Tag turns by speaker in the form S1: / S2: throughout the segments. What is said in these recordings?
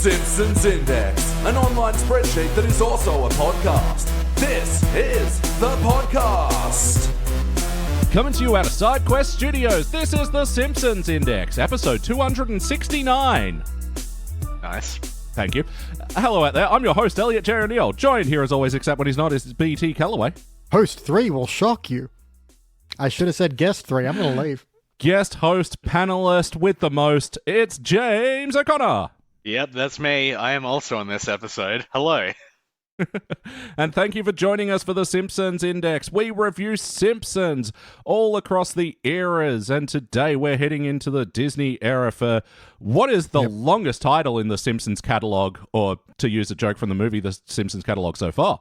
S1: Simpsons Index, an online spreadsheet that is also a podcast. This is the podcast.
S2: Coming to you out of SideQuest Studios, this is the Simpsons Index, episode 269.
S3: Nice.
S2: Thank you. Hello out there, I'm your host, Elliot J. O'Neill. Joined here as always, except when he's not, is BT Calloway.
S4: Host 3 will shock you. I should have said guest 3. I'm going to leave.
S2: Guest host, panelist with the most, it's James O'Connor.
S3: Yep, that's me. I am also on this episode. Hello.
S2: And thank you for joining us for the Simpsons Index. We review Simpsons all across the eras, and today we're heading into the Disney era for what is the longest title in the Simpsons catalog, or to use a joke from the movie, the Simpsons catalog so far.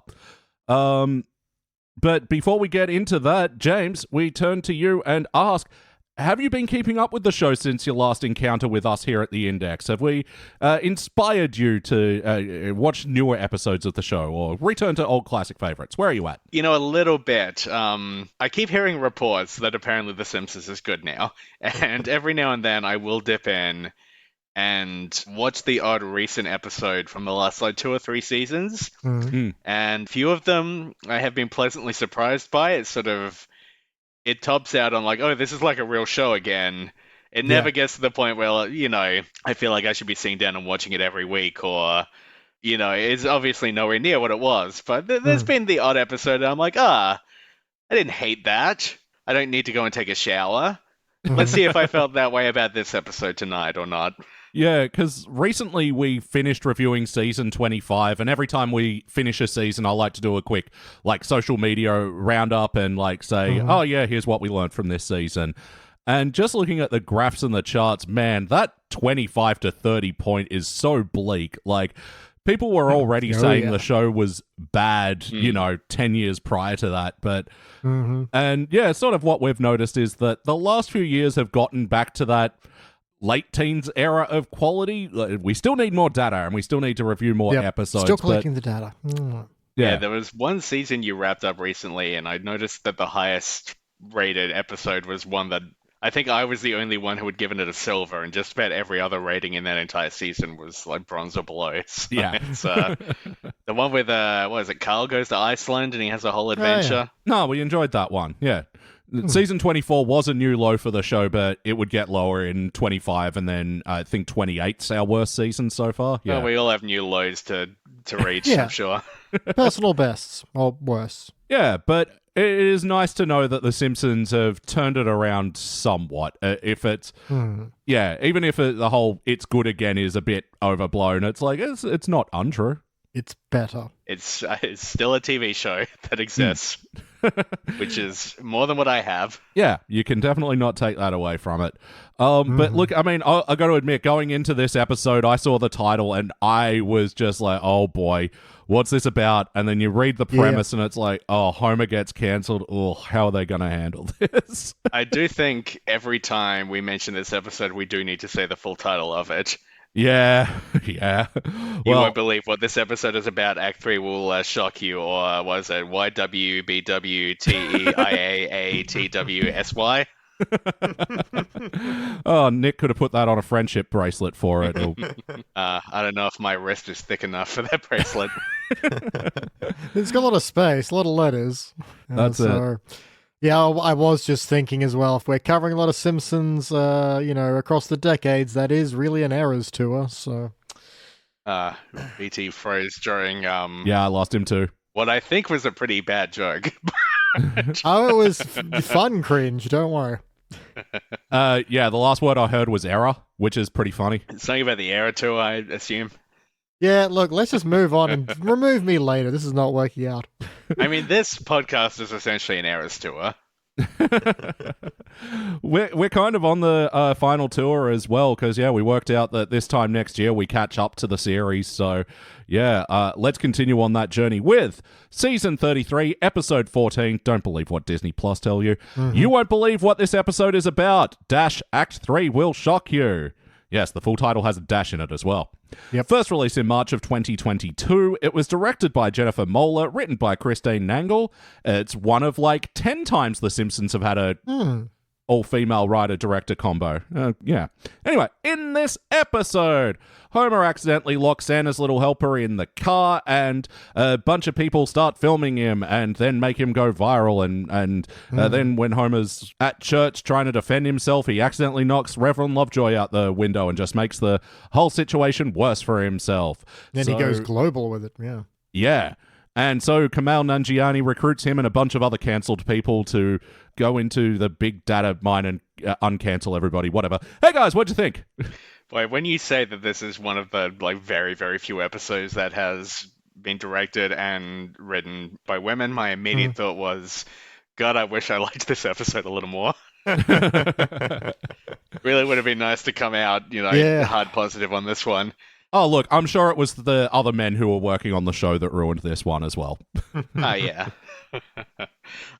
S2: But before we get into that, James, we turn to you and ask, have you been keeping up with the show since your last encounter with us here at the Index? Have we inspired you to watch newer episodes of the show or return to old classic favorites? Where are you at?
S3: You know, a little bit. I keep hearing reports that apparently The Simpsons is good now. And every now and then I will dip in and watch the odd recent episode from the last, 2 or 3 seasons.
S4: Mm-hmm.
S3: And few of them I have been pleasantly surprised by. It tops out on oh, this is like a real show again. It never gets to the point where, I feel like I should be sitting down and watching it every week, or, it's obviously nowhere near what it was. But there's been the odd episode and I'm like, I didn't hate that. I don't need to go and take a shower. Let's see if I felt that way about this episode tonight or not.
S2: Yeah, because recently we finished reviewing season 25, and every time we finish a season, I like to do a quick, social media roundup and, say, oh, yeah, here's what we learned from this season. And just looking at the graphs and the charts, man, that 25 to 30 point is so bleak. People were already saying the show was bad, 10 years prior to that. But, and yeah, sort of what we've noticed is that the last few years have gotten back to that late teens era of quality. We still need more data, and we still need to review more episodes.
S4: Still collecting the data.
S3: Yeah, there was one season you wrapped up recently, and I noticed that the highest rated episode was one that I think I was the only one who had given it a silver, and just about every other rating in that entire season was bronze or below. So
S2: yeah.
S3: It's the one with, Carl goes to Iceland and he has a whole adventure.
S2: No, we enjoyed that one. Yeah. Season 24 was a new low for the show, but it would get lower in 25, and then I think 28's our worst season so far. Yeah,
S3: well, we all have new lows to reach, I'm sure.
S4: Personal bests, or worse.
S2: Yeah, but it is nice to know that The Simpsons have turned it around somewhat. If it's, even if the whole "it's good again" is a bit overblown, it's it's not untrue.
S4: It's better.
S3: It's still a TV show that exists, which is more than what I have.
S2: Yeah, you can definitely not take that away from it. But look, I mean, I got to admit, going into this episode, I saw the title and I was just like, oh boy, what's this about? And then you read the premise and it's like, oh, Homer gets cancelled. Oh, how are they going to handle this?
S3: I do think every time we mention this episode, we do need to say the full title of it.
S2: Yeah.
S3: You won't believe what this episode is about. Act 3 will shock you. Or was it YWBWTEIAATWSY?
S2: Oh, Nick could have put that on a friendship bracelet for it.
S3: I don't know if my wrist is thick enough for that bracelet.
S4: It's got a lot of space, a lot of letters.
S2: That's it.
S4: Yeah, I was just thinking as well, if we're covering a lot of Simpsons, across the decades, that is really an errors tour, so...
S3: BT froze during...
S2: Yeah, I lost him too.
S3: What I think was a pretty bad joke.
S4: Oh, it was fun cringe, don't worry.
S2: The last word I heard was error, which is pretty funny.
S3: Something about the error tour, I assume.
S4: Yeah, look, let's just move on and remove me later. This is not working out.
S3: I mean, this podcast is essentially an errors tour.
S2: We're kind of on the final tour as well, because we worked out that this time next year we catch up to the series. So let's continue on that journey with season 33, episode 14. Don't believe what Disney Plus tell you. You won't believe what this episode is about. Act 3 will shock you. Yes, the full title has a dash in it as well.
S4: Yep.
S2: First released in March of 2022, it was directed by Jennifer Moeller, written by Christine Nangle. It's one of 10 times The Simpsons have had a all-female writer-director combo. Yeah. Anyway, in this episode, Homer accidentally locks Santa's little helper in the car, and a bunch of people start filming him and then make him go viral. And then when Homer's at church trying to defend himself, he accidentally knocks Reverend Lovejoy out the window and just makes the whole situation worse for himself.
S4: Then he goes global with it, yeah.
S2: Yeah. And so Kamal Nanjiani recruits him and a bunch of other cancelled people to go into the big data mine and uncancel everybody, whatever. Hey guys, what'd you think?
S3: Boy, when you say that this is one of the very, very few episodes that has been directed and written by women, my immediate thought was, God, I wish I liked this episode a little more. Really would have been nice to come out, hard positive on this one.
S2: Oh, look, I'm sure it was the other men who were working on the show that ruined this one as well.
S3: Oh, yeah.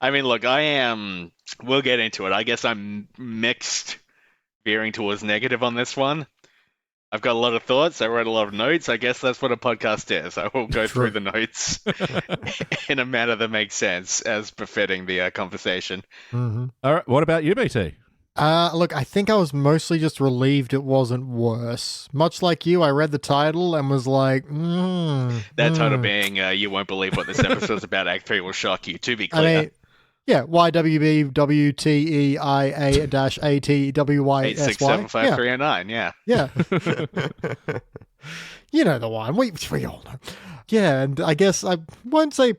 S3: I mean, look, we'll get into it. I guess I'm mixed, veering towards negative on this one. I've got a lot of thoughts. I wrote a lot of notes. I guess that's what a podcast is. I will go through the notes in a manner that makes sense as befitting the conversation.
S4: Mm-hmm.
S2: All right, what about you, BT?
S4: Look, I think I was mostly just relieved it wasn't worse. Much like you, I read the title and was like,
S3: That title being, you won't believe what this episode's about, Act 3 will shock you, to be clear.
S4: I mean, yeah, YWBWTEIA-ATWYSY.
S3: 8675309, yeah.
S4: Yeah. You know the one. We all know. Yeah, and I guess I won't say,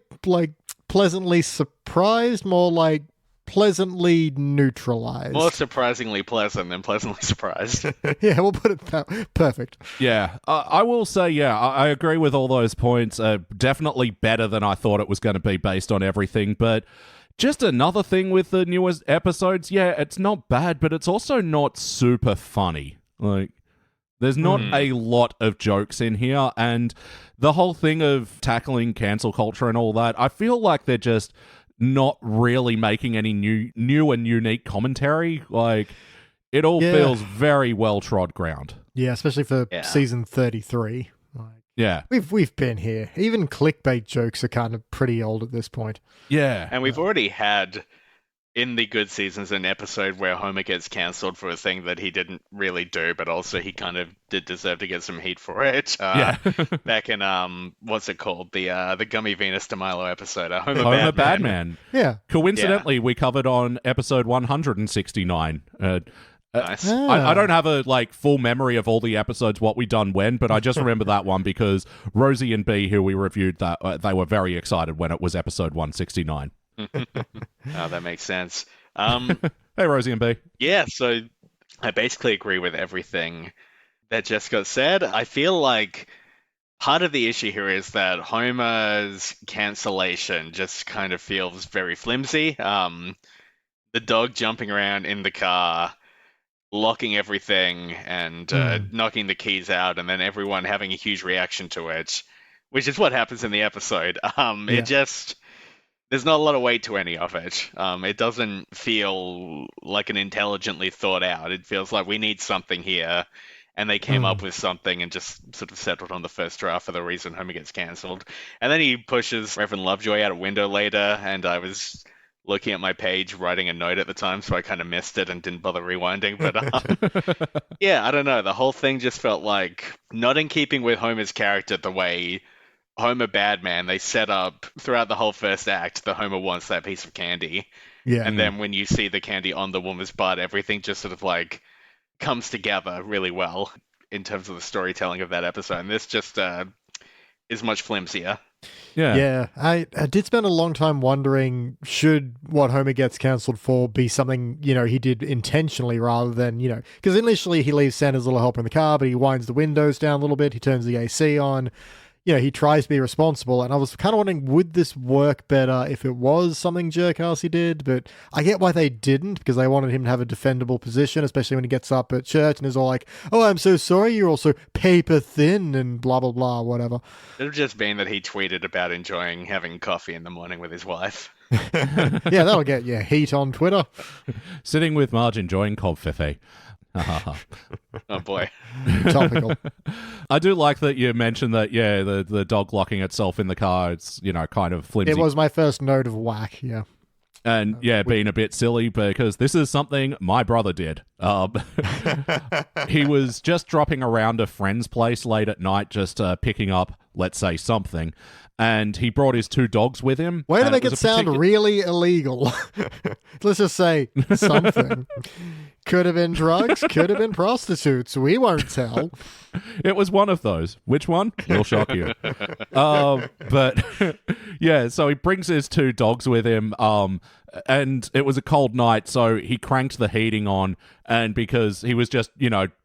S4: pleasantly surprised, more like pleasantly neutralized.
S3: More surprisingly pleasant than pleasantly surprised.
S4: Yeah, we'll put it that way. Perfect.
S2: Yeah, I will say, I agree with all those points. Definitely better than I thought it was going to be based on everything, but just another thing with the newest episodes, it's not bad, but it's also not super funny. There's not a lot of jokes in here, and the whole thing of tackling cancel culture and all that, I feel like they're just not really making any new and unique commentary. It all feels very well-trod ground.
S4: Yeah, especially for season 33.
S2: Yeah.
S4: We've been here. Even clickbait jokes are kind of pretty old at this point.
S2: Yeah.
S3: And we've already had, in the good seasons, an episode where Homer gets cancelled for a thing that he didn't really do, but also he kind of did deserve to get some heat for it. Back in, what's it called? The Gummy Venus de Milo episode. Homer
S2: Badman.
S4: Yeah.
S2: Coincidentally, we covered on episode 169.
S3: Nice.
S2: I don't have a full memory of all the episodes, what we done when, but I just remember that one because Rosie and B, who we reviewed, that they were very excited when it was episode 169.
S3: Oh, that makes sense.
S2: Hey, Rosie and B.
S3: Yeah, so I basically agree with everything that Jessica said. I feel like part of the issue here is that Homer's cancellation just kind of feels very flimsy. The dog jumping around in the car, locking everything and knocking the keys out, and then everyone having a huge reaction to it, which is what happens in the episode. It just, there's not a lot of weight to any of it. It doesn't feel like an intelligently thought out. It feels like we need something here, and they came up with something and just sort of settled on the first draft for the reason Homer gets cancelled. And then he pushes Reverend Lovejoy out a window later, and I was looking at my page, writing a note at the time, so I kind of missed it and didn't bother rewinding. But I don't know. The whole thing just felt like not in keeping with Homer's character the way Homer Badman, they set up throughout the whole first act that Homer wants that piece of candy.
S4: Yeah.
S3: And then when you see the candy on the woman's butt, everything just sort of comes together really well in terms of the storytelling of that episode. And this just is much flimsier.
S4: Yeah. I did spend a long time wondering, should what Homer gets cancelled for be something, he did intentionally rather than, because initially he leaves Santa's little helper in the car, but he winds the windows down a little bit, he turns the AC on, he tries to be responsible, and I was kind of wondering, would this work better if it was something jerk-ass he did? But I get why they didn't, because they wanted him to have a defendable position, especially when he gets up at church and is all like, oh, I'm so sorry, you're also paper thin, and blah, blah, blah, whatever.
S3: It would have just been that he tweeted about enjoying having coffee in the morning with his wife.
S4: Yeah, that'll get you heat on Twitter.
S2: Sitting with Marge enjoying coffee.
S3: Oh boy.
S4: Topical.
S2: I do like that you mentioned that, the dog locking itself in the car, it's, kind of flimsy.
S4: It was my first note of whack, yeah.
S2: And being a bit silly because this is something my brother did. He was just dropping around a friend's place late at night, just picking up, let's say, something. And he brought his 2 dogs with him.
S4: Way to make it sound really illegal. Let's just say something. Could have been drugs, could have been prostitutes. We won't tell.
S2: It was one of those. Which one? Will shock you. But yeah, so he brings his 2 dogs with him. And it was a cold night, so he cranked the heating on. And because he was just,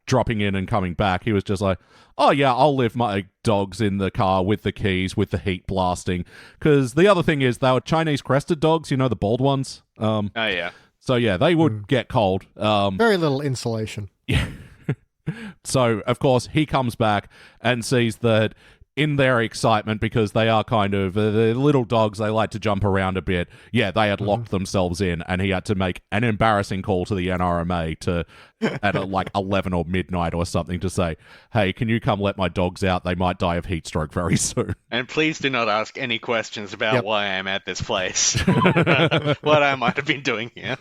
S2: dropping in and coming back, he was just like, oh yeah, I'll leave my dogs in the car with the keys, with the heat blasting. Because the other thing is, they were Chinese crested dogs, the bald ones.
S3: Oh yeah.
S2: So yeah, they would get cold.
S4: Very little insulation.
S2: Yeah. So, of course, he comes back and sees that in their excitement, because they are kind of the little dogs, they like to jump around a bit. Yeah, they had locked themselves in, and he had to make an embarrassing call to the NRMA at like 11 or midnight or something to say, hey, can you come let my dogs out? They might die of heat stroke very soon.
S3: And please do not ask any questions about why I'm at this place. What I might have been doing here.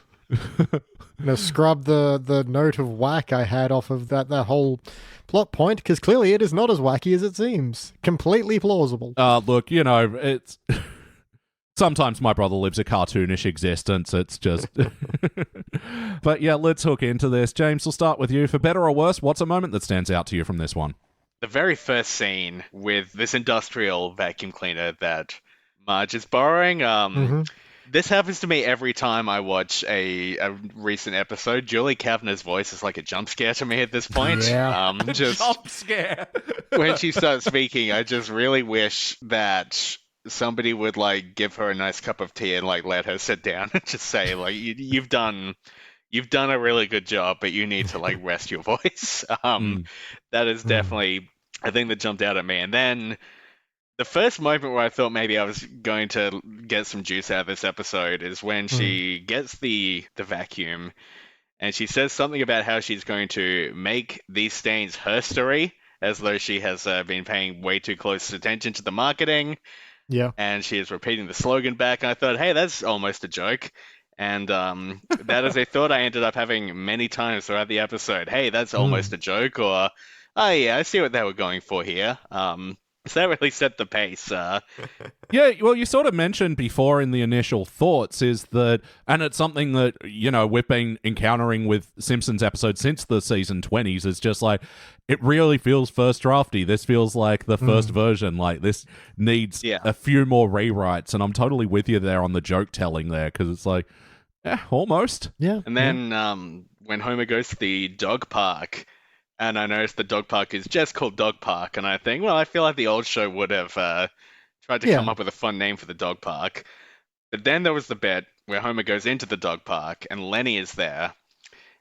S4: Scrub the note of whack I had off of that whole plot point, because clearly it is not as wacky as it seems. Completely plausible.
S2: Look, it's... Sometimes my brother lives a cartoonish existence. It's just... But yeah, let's hook into this. James, we'll start with you. For better or worse, what's a moment that stands out to you from this one?
S3: The very first scene with this industrial vacuum cleaner that Marge is borrowing. This happens to me every time I watch a recent episode. Julie Kavner's voice is like a jump scare to me at this point.
S4: Yeah.
S3: Just
S2: jump scare.
S3: When she starts speaking, I just really wish that somebody would give her a nice cup of tea and let her sit down and just say you've done a really good job, but you need to rest your voice. That is definitely a thing that jumped out at me. And then the first moment where I thought maybe I was going to get some juice out of this episode is when she gets the vacuum and she says something about how she's going to make these stains her story, as though she has been paying way too close attention to the marketing.
S4: Yeah.
S3: And she is repeating the slogan back. And I thought, hey, that's almost a joke. And that is a thought I ended up having many times throughout the episode. Hey, that's almost a joke. Or, oh yeah, I see what they were going for here. So that really set the pace.
S2: Yeah, well, you sort of mentioned before in the initial thoughts is that, and it's something that, we've been encountering with Simpsons episodes since the season 20s, is just it really feels first drafty. This feels like the first version. This needs a few more rewrites, and I'm totally with you there on the joke telling there, because it's almost.
S4: Yeah.
S3: And then when Homer goes to the dog park, and I noticed the dog park is just called Dog Park, and I think, well, I feel like the old show would have tried to come up with a fun name for the dog park. But then there was the bit where Homer goes into the dog park, and Lenny is there,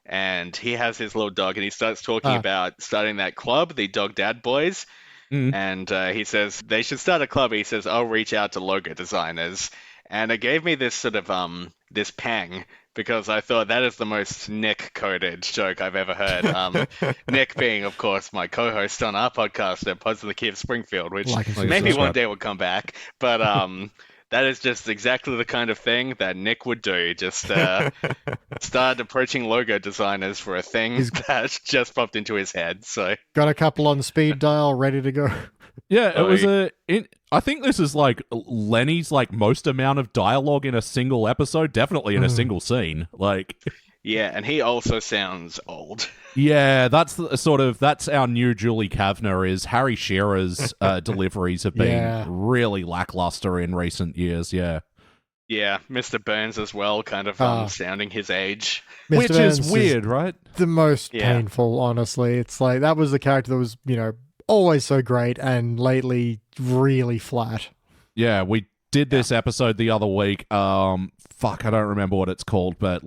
S3: and he has his little dog, and he starts talking about starting that club, the Dog Dad Boys, and he says they should start a club. He says, I'll reach out to logo designers, and it gave me this sort of this pang, because I thought that is the most Nick-coded joke I've ever heard. Nick being, of course, my co-host on our podcast, Pods of the Key of Springfield, which maybe one day will come back. But that is just exactly the kind of thing that Nick would do. Just start approaching logo designers for a thing that just popped into his head. So
S4: got a couple on speed dial ready to go.
S2: Yeah, it was I think this is Lenny's most amount of dialogue in a single episode, definitely in a single scene.
S3: Yeah, and he also sounds old.
S2: Yeah, that's that's our new Julie Kavner. Is Harry Shearer's deliveries have been really lackluster in recent years. Yeah.
S3: Yeah, Mr. Burns as well, kind of sounding his age.
S4: Mr.
S2: Which
S4: Burns
S2: is weird, right?
S4: The most painful, honestly. It's that was the character that was, always so great, and lately really flat.
S2: Yeah, we did this episode the other week. I don't remember what it's called, but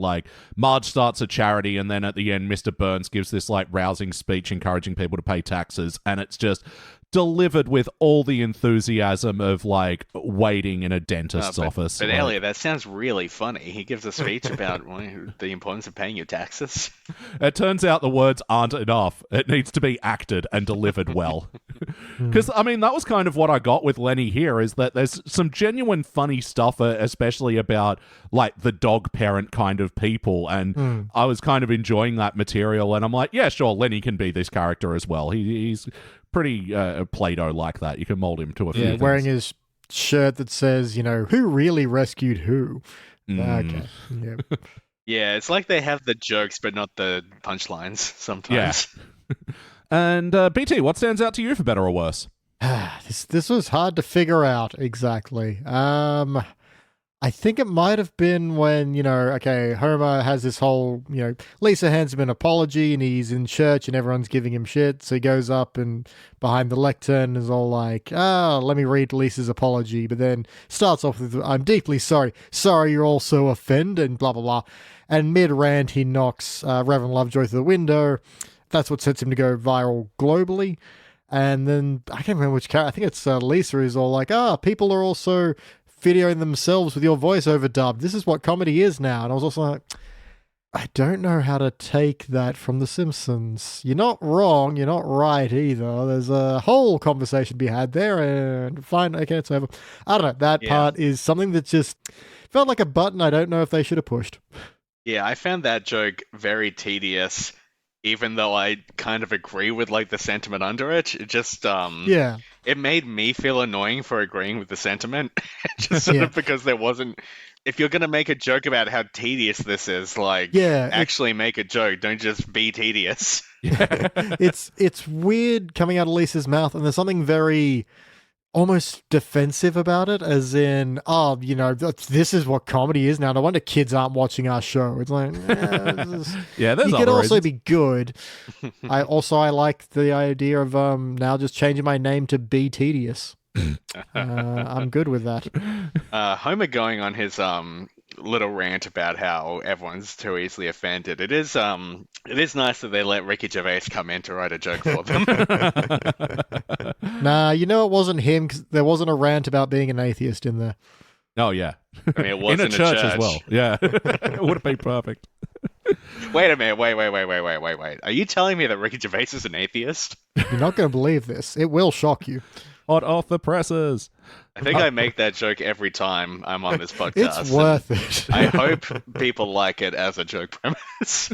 S2: Marge starts a charity, and then at the end, Mr. Burns gives this rousing speech encouraging people to pay taxes, and it's just delivered with all the enthusiasm of waiting in a dentist's office.
S3: But Elliot, that sounds really funny. He gives a speech about the importance of paying your taxes.
S2: It turns out the words aren't enough. It needs to be acted and delivered well. Because, I mean, that was kind of what I got with Lenny here, is that there's some genuine funny stuff, especially about, like, the dog parent kind of people, and I was kind of enjoying that material, and I'm like, yeah, sure, Lenny can be this character as well. He's pretty Play-Doh like that. You can mold him to a few things.
S4: Wearing his shirt that says, who really rescued who? Okay. Yeah.
S3: Yeah, it's like they have the jokes but not the punchlines sometimes.
S2: Yeah. And BT, what stands out to you for better or worse?
S4: This was hard to figure out exactly. I think it might have been when, Homer has this whole, Lisa hands him an apology and he's in church and everyone's giving him shit. So he goes up and behind the lectern is all like, let me read Lisa's apology. But then starts off with, I'm deeply sorry. Sorry you're all so offended and blah, blah, blah. And mid-rant, he knocks Reverend Lovejoy through the window. That's what sets him to go viral globally. And then, I can't remember which character, I think it's Lisa is all like, people are also videoing themselves with your voice overdubbed. This is what comedy is now. And I was also like, I don't know how to take that from The Simpsons. You're not wrong. You're not right either. There's a whole conversation to be had there. And fine, okay, it's over. I don't know. That part is something that just felt like a button I don't know if they should have pushed.
S3: Yeah, I found that joke very tedious, even though I kind of agree with like the sentiment under it. It just it made me feel annoying for agreeing with the sentiment. Just sort of because there wasn't, if you're gonna make a joke about how tedious this is, like actually make a joke, don't just be tedious.
S4: It's weird coming out of Lisa's mouth, and there's something very almost defensive about it, as in, this is what comedy is now. No wonder kids aren't watching our show. It's like, there's
S2: you
S4: could also be good. I like the idea of now just changing my name to Be Tedious. I'm good with that.
S3: Homer going on his little rant about how everyone's too easily offended. It is nice that they let Ricky Gervais come in to write a joke for them.
S4: Nah, it wasn't him, because there wasn't a rant about being an atheist in there.
S2: Oh yeah,
S3: I mean, it was
S2: in a church as well. Yeah, it would have been perfect.
S3: Wait a minute. Wait. Are you telling me that Ricky Gervais is an atheist?
S4: You're not going to believe this. It will shock you.
S2: Hot off the presses.
S3: I think I make that joke every time I'm on this podcast.
S4: It's worth it.
S3: I hope people like it as a joke premise.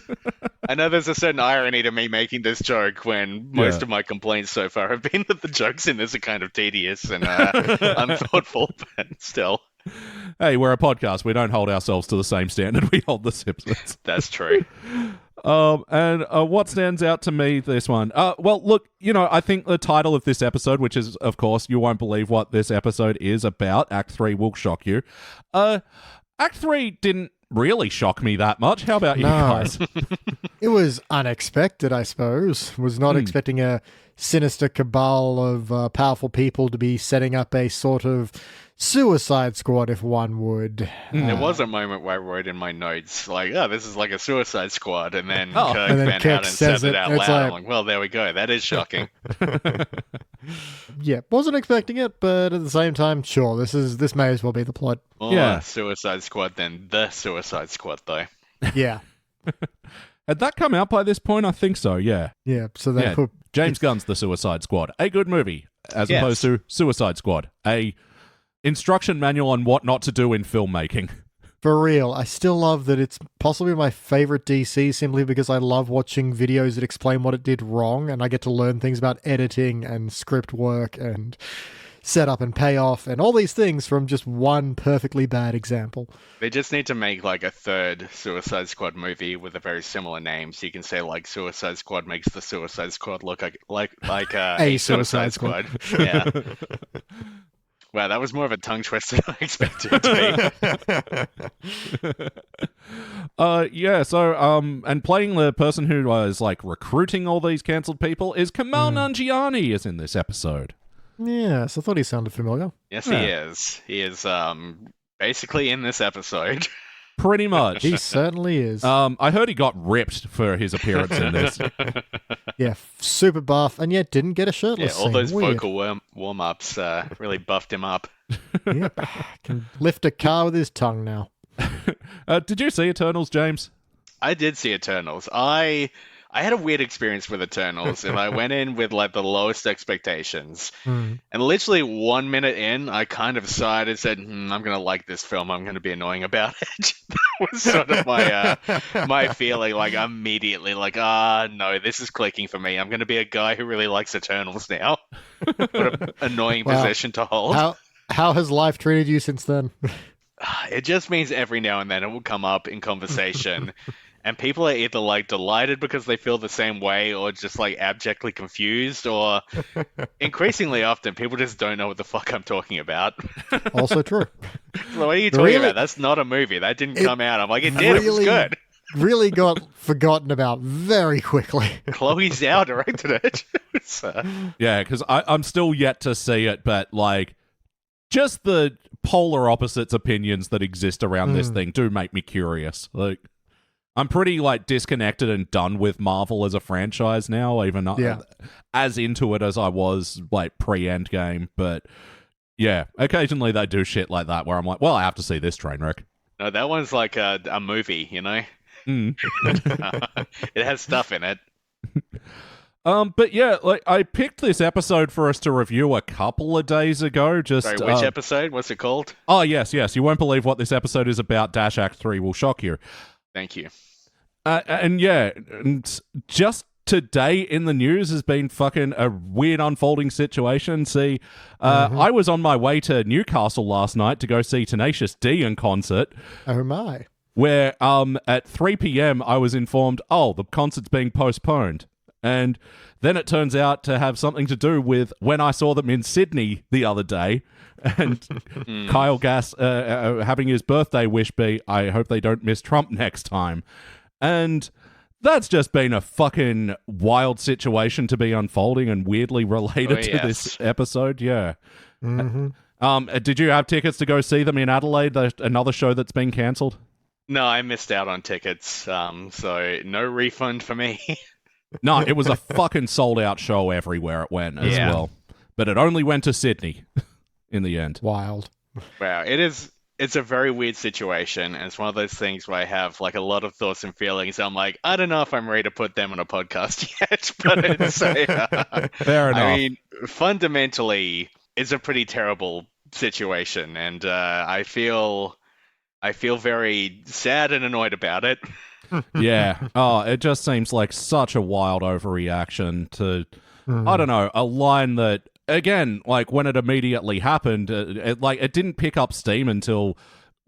S3: I know there's a certain irony to me making this joke when most of my complaints so far have been that the jokes in this are kind of tedious and unthoughtful, but still.
S2: Hey, we're a podcast. We don't hold ourselves to the same standard we hold The Simpsons.
S3: That's true.
S2: And what stands out to me this one? Well, look, I think the title of this episode, which is, of course, You Won't Believe What This Episode Is About, Act 3 will shock you. Act 3 didn't really shock me that much. How about you guys?
S4: It was unexpected, I suppose. Was not expecting a sinister cabal of powerful people to be setting up a sort of Suicide Squad, if one would.
S3: There was a moment where I wrote in my notes, like, this is like a Suicide Squad, and then Kirk
S4: and then
S3: Van
S4: Kirk
S3: Houten
S4: says
S3: said it out loud.
S4: Like,
S3: I'm like, well, there we go. That is shocking.
S4: Yeah, wasn't expecting it, but at the same time, sure, this may as well be the plot.
S3: More Suicide Squad than the Suicide Squad, though.
S4: Yeah.
S2: Had that come out by this point? I think so, yeah.
S4: Yeah, so they put...
S2: James Gunn's The Suicide Squad. A good movie, as opposed to Suicide Squad. A instruction manual on what not to do in filmmaking.
S4: For real, I still love that it's possibly my favorite DC simply because I love watching videos that explain what it did wrong, and I get to learn things about editing and script work and setup and payoff and all these things from just one perfectly bad example.
S3: They just need to make like a third Suicide Squad movie with a very similar name, so you can say like Suicide Squad makes the Suicide Squad look like a Suicide Squad. Yeah. Wow, that was more of a tongue twister than I expected it to be.
S2: And playing the person who was like recruiting all these cancelled people is Kamal Nanjiani is in this episode.
S4: Yes, I thought he sounded familiar.
S3: Yes, he is. He is basically in this episode.
S2: Pretty much.
S4: He certainly is.
S2: I heard he got ripped for his appearance in this.
S4: Yeah, super buff, and yet didn't get a shirtless
S3: all
S4: scene.
S3: those
S4: Weird.
S3: vocal warm-ups really buffed him up.
S4: Yep. Can lift a car with his tongue now.
S2: Did you see Eternals, James?
S3: I did see Eternals. I I had a weird experience with Eternals, and I went in with like the lowest expectations. And literally 1 minute in, I kind of sighed and said, I'm going to like this film. I'm going to be annoying about it. That was sort of my feeling. Like, immediately, like, no, this is clicking for me. I'm going to be a guy who really likes Eternals now. What an annoying position to hold.
S4: How has life treated you since then?
S3: It just means every now and then it will come up in conversation. And people are either like delighted because they feel the same way or just like abjectly confused, or increasingly often people just don't know what the fuck I'm talking about.
S4: Also true.
S3: So what are you talking about? That's not a movie. That didn't come out. I'm like, it did. It was good.
S4: Really got forgotten about very quickly.
S3: Chloe Zhao directed it.
S2: Yeah, because I'm still yet to see it, but like just the polar opposites opinions that exist around this thing do make me curious. Like, I'm pretty like disconnected and done with Marvel as a franchise now, even as into it as I was like pre-Endgame. But yeah, occasionally they do shit like that where I'm like, well, I have to see this train wreck.
S3: No, that one's like a movie, you know? It has stuff in it.
S2: But yeah, like I picked this episode for us to review a couple of days ago.
S3: Sorry, which episode? What's it called?
S2: Oh, yes. You won't believe what this episode is about. Dash Act 3 will shock you.
S3: Thank you.
S2: And just today in the news has been fucking a weird unfolding situation. See, I was on my way to Newcastle last night to go see Tenacious D in concert.
S4: Oh my.
S2: Where at 3 p.m. I was informed, the concert's being postponed. And then it turns out to have something to do with when I saw them in Sydney the other day. And Kyle Gass having his birthday wish be, I hope they don't miss Trump next time. And that's just been a fucking wild situation to be unfolding and weirdly related to this episode. Yeah. Did you have tickets to go see them in Adelaide, another show that's been cancelled?
S3: No, I missed out on tickets, so no refund for me.
S2: No, it was a fucking sold-out show everywhere it went as well. But it only went to Sydney in the end.
S4: Wild.
S3: Wow, it's a very weird situation, and it's one of those things where I have like a lot of thoughts and feelings. I'm like, I don't know if I'm ready to put them on a podcast yet, but it's
S2: fair enough.
S3: I mean, fundamentally, it's a pretty terrible situation, and I feel very sad and annoyed about it.
S2: Yeah. It just seems like such a wild overreaction to, I don't know, a line that, again, like when it immediately happened, it didn't pick up steam until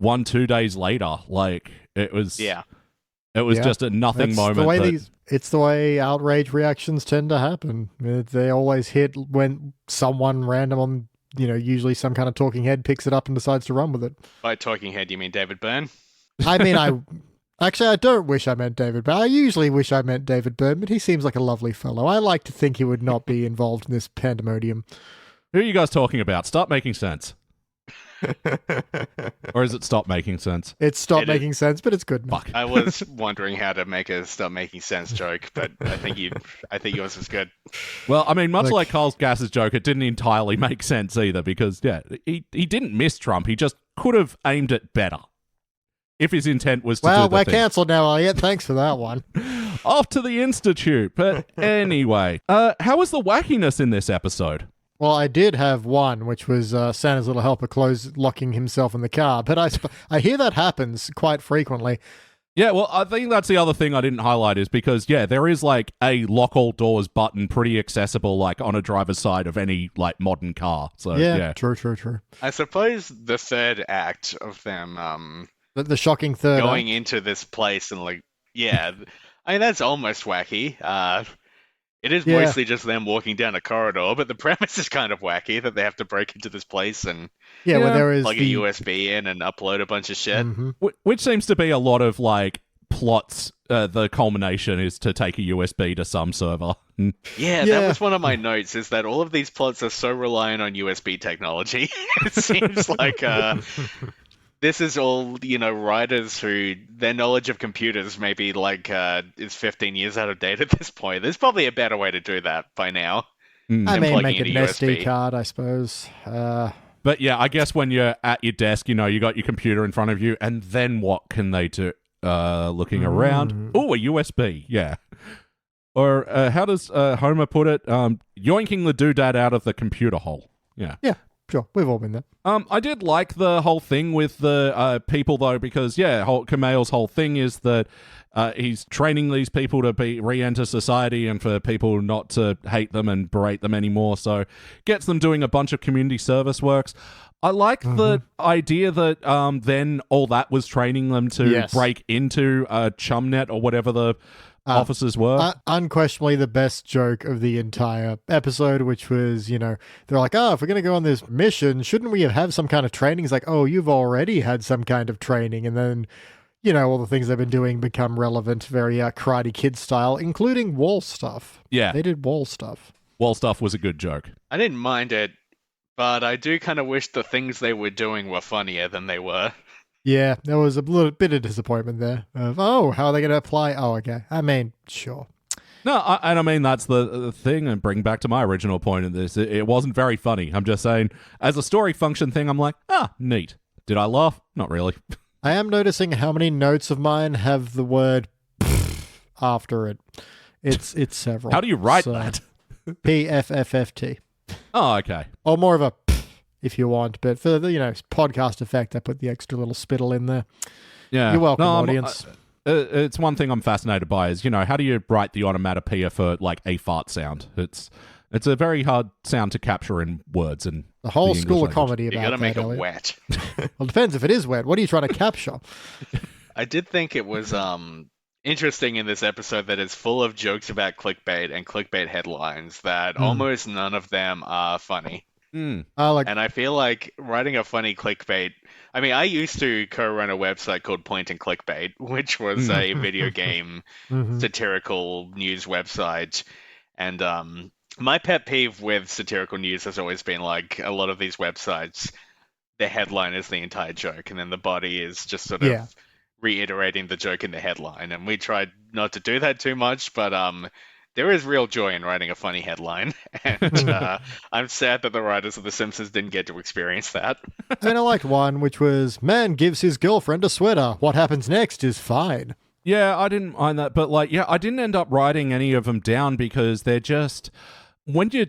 S2: 1-2 days later. Like it was just a nothing moment.
S4: It's the way outrage reactions tend to happen. They always hit when someone random on, usually some kind of talking head picks it up and decides to run with it.
S3: By talking head, you mean David Byrne?
S4: I mean, I don't wish I meant David Byrne. I usually wish I meant David Byrne, but he seems like a lovely fellow. I like to think he would not be involved in this pandemonium.
S2: Who are you guys talking about? Stop making sense. Or is it stop making sense?
S4: It's stop making sense, but it's good.
S2: Fuck.
S3: I was wondering how to make a stop making sense joke, but I think yours is good.
S2: Well, I mean, much like Carl Gass's joke, it didn't entirely make sense either because, he didn't miss Trump. He just could have aimed it better. If his intent was to do the thing.
S4: Well, we're cancelled now, Elliot. Thanks for that one.
S2: Off to the Institute. But anyway, how was the wackiness in this episode?
S4: Well, I did have one, which was Santa's little helper locking himself in the car. But I hear that happens quite frequently.
S2: Yeah, well, I think that's the other thing I didn't highlight is because, there is like a lock all doors button pretty accessible like on a driver's side of any like modern car. So yeah.
S4: True.
S3: I suppose the third act of them
S4: the shocking third
S3: going into this place and like, I mean, that's almost wacky. It is mostly just them walking down a corridor, but the premise is kind of wacky that they have to break into this place and
S4: where there is
S3: plug a USB in and upload a bunch of shit.
S2: Which seems to be a lot of like plots. The culmination is to take a USB to some server.
S3: That was one of my notes, is that all of these plots are so reliant on USB technology. It seems like this is all, writers who their knowledge of computers maybe like is 15 years out of date at this point. There's probably a better way to do that by now.
S4: I mean, make an SD card, I suppose.
S2: But yeah, I guess when you're at your desk, you got your computer in front of you, and then what can they do? Looking around. Oh, a USB. Yeah. Or how does Homer put it? Yoinking the doodad out of the computer hole. Yeah.
S4: Yeah, sure. We've all been there.
S2: I did like the whole thing with the people, though, because, Kumail's whole thing is that he's training these people to re-enter society and for people not to hate them and berate them anymore, so gets them doing a bunch of community service works. I like the idea that then all that was training them to break into ChumNet or whatever the officers were.
S4: Unquestionably the best joke of the entire episode, which was, they're like, if we're going to go on this mission, shouldn't we have some kind of training? It's like, you've already had some kind of training. And then, all the things they've been doing become relevant, very Karate Kid style, including wall stuff.
S2: Yeah.
S4: They did wall stuff.
S2: Wall stuff was a good joke.
S3: I didn't mind it, but I do kind of wish the things they were doing were funnier than they were.
S4: Yeah, there was a little bit of disappointment there. Of, how are they going to apply? Oh, okay. I mean, sure.
S2: No, I mean, that's the thing, and bring back to my original point of this. It wasn't very funny. I'm just saying, as a story function thing, I'm like, neat. Did I laugh? Not really.
S4: I am noticing how many notes of mine have the word after it. It's several.
S2: How do you write that?
S4: PFFFT.
S2: Oh, okay.
S4: Or more of a if you want, but for the podcast effect, I put the extra little spittle in there.
S2: Yeah,
S4: you're welcome, audience.
S2: It's one thing I'm fascinated by is how do you write the onomatopoeia for like a fart sound? It's a very hard sound to capture in words, and
S4: the whole school of comedy about
S3: you gotta make it
S4: Elliot.
S3: wet.
S4: Well, it depends if it is wet. What are you trying to capture?
S3: I did think it was interesting in this episode that it's full of jokes about clickbait and clickbait headlines that almost none of them are funny. And I feel like writing a funny clickbait. I mean, I used to co-run a website called Point and Clickbait, which was a video game satirical news website. And my pet peeve with satirical news has always been like a lot of these websites, the headline is the entire joke, and then the body is just sort of reiterating the joke in the headline. And we tried not to do that too much, but there is real joy in writing a funny headline, and I'm sad that the writers of The Simpsons didn't get to experience that.
S4: I mean, I liked one, which was, man gives his girlfriend a sweater. What happens next is fine.
S2: Yeah, I didn't mind that, but I didn't end up writing any of them down because they're just, when you're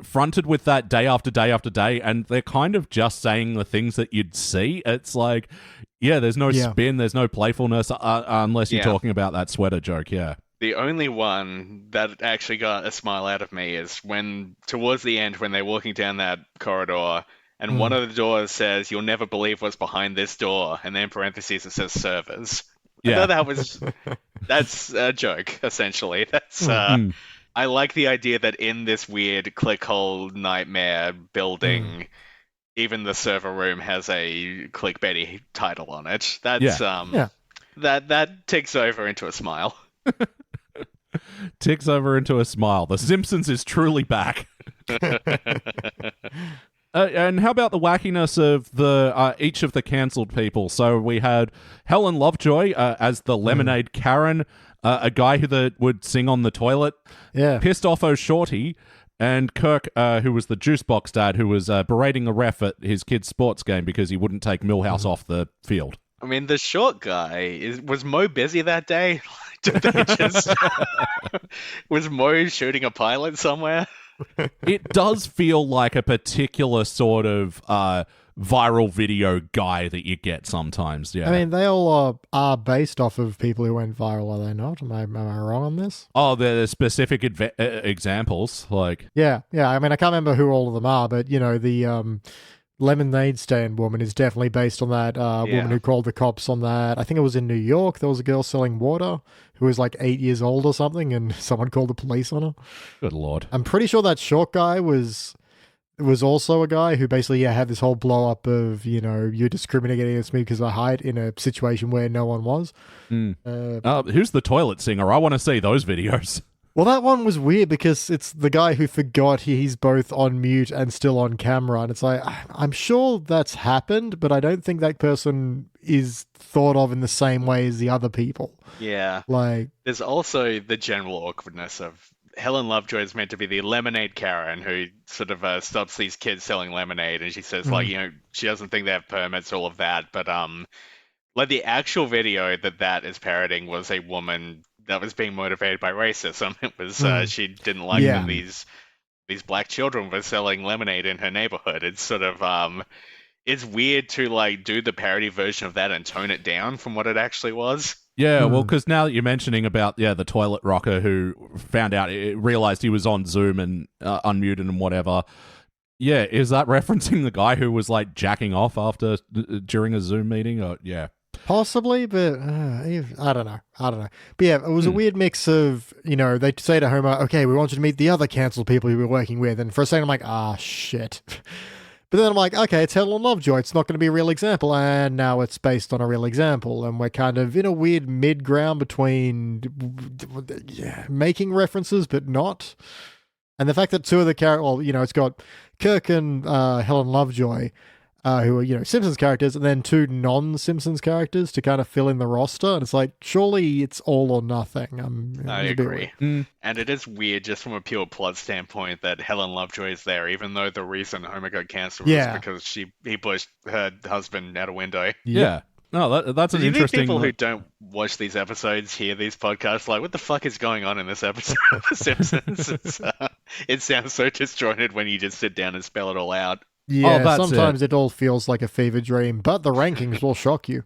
S2: fronted with that day after day after day, and they're kind of just saying the things that you'd see, it's like, there's no spin, there's no playfulness, unless you're talking about that sweater joke, The
S3: only one that actually got a smile out of me is when, towards the end, when they're walking down that corridor, and one of the doors says, "You'll never believe what's behind this door," and then in parentheses it says servers. I thought that's a joke, essentially. That's I like the idea that in this weird clickhole nightmare building, even the server room has a clickbaity title on it. That's that ticks over into a smile.
S2: Ticks over into a smile. The Simpsons is truly back. And how about the wackiness of the each of the cancelled people? So we had Helen Lovejoy as the Lemonade Karen, a guy that would sing on the toilet, Pissed Off O'Shorty, and Kirk, who was the juice box dad, who was berating the ref at his kid's sports game because he wouldn't take Milhouse off the field.
S3: I mean, the short guy, was Mo busy that day? Did they just... was Mo shooting a pilot somewhere?
S2: It does feel like a particular sort of viral video guy that you get sometimes, I
S4: mean, they all are based off of people who went viral, are they not? Am I wrong on this?
S2: Oh, there are specific examples, like...
S4: Yeah, I mean, I can't remember who all of them are, but, the... Lemonade stand woman is definitely based on that woman who called the cops on that. I think it was in New York. There was a girl selling water who was like 8 years old or something, and someone called the police on her.
S2: Good Lord.
S4: I'm pretty sure that short guy was also a guy who basically had this whole blow up of, you're discriminating against me because of height in a situation where no one was.
S2: Who's the toilet singer? I want to see those videos.
S4: Well, that one was weird because it's the guy who forgot he's both on mute and still on camera. And it's like, I'm sure that's happened, but I don't think that person is thought of in the same way as the other people.
S3: Yeah. There's also the general awkwardness of Helen Lovejoy is meant to be the Lemonade Karen who sort of stops these kids selling lemonade. And she says, she doesn't think they have permits, all of that. But, the actual video that is parroting was a woman that was being motivated by racism. It was she didn't like
S4: Yeah.
S3: that these black children were selling lemonade in her neighborhood. It's sort of it's weird to like do the parody version of that and tone it down from what it actually was.
S2: Yeah, well, because now that you're mentioning about the toilet rocker who found out, realized he was on Zoom and unmuted and whatever. Yeah, is that referencing the guy who was like jacking off during a Zoom meeting? Or
S4: Possibly, but I don't know. But yeah, it was a weird mix of, they say to Homer, okay, we want you to meet the other cancelled people you were working with. And for a second, I'm like, shit. But then I'm like, okay, it's Helen Lovejoy. It's not going to be a real example. And now it's based on a real example. And we're kind of in a weird mid-ground between making references, but not. And the fact that two of the characters, it's got Kirk and Helen Lovejoy, who are, Simpsons characters, and then two non-Simpsons characters to kind of fill in the roster. And it's like, surely it's all or nothing.
S3: I agree. And it is weird just from a pure plot standpoint that Helen Lovejoy is there, even though the reason Homer got cancelled was because he pushed her husband out a window.
S2: Yeah. No, that's an interesting...
S3: People who don't watch these episodes hear these podcasts like, what the fuck is going on in this episode of The Simpsons? It sounds so disjointed when you just sit down and spell it all out.
S4: Yeah, sometimes it all feels like a fever dream, but the rankings will shock you.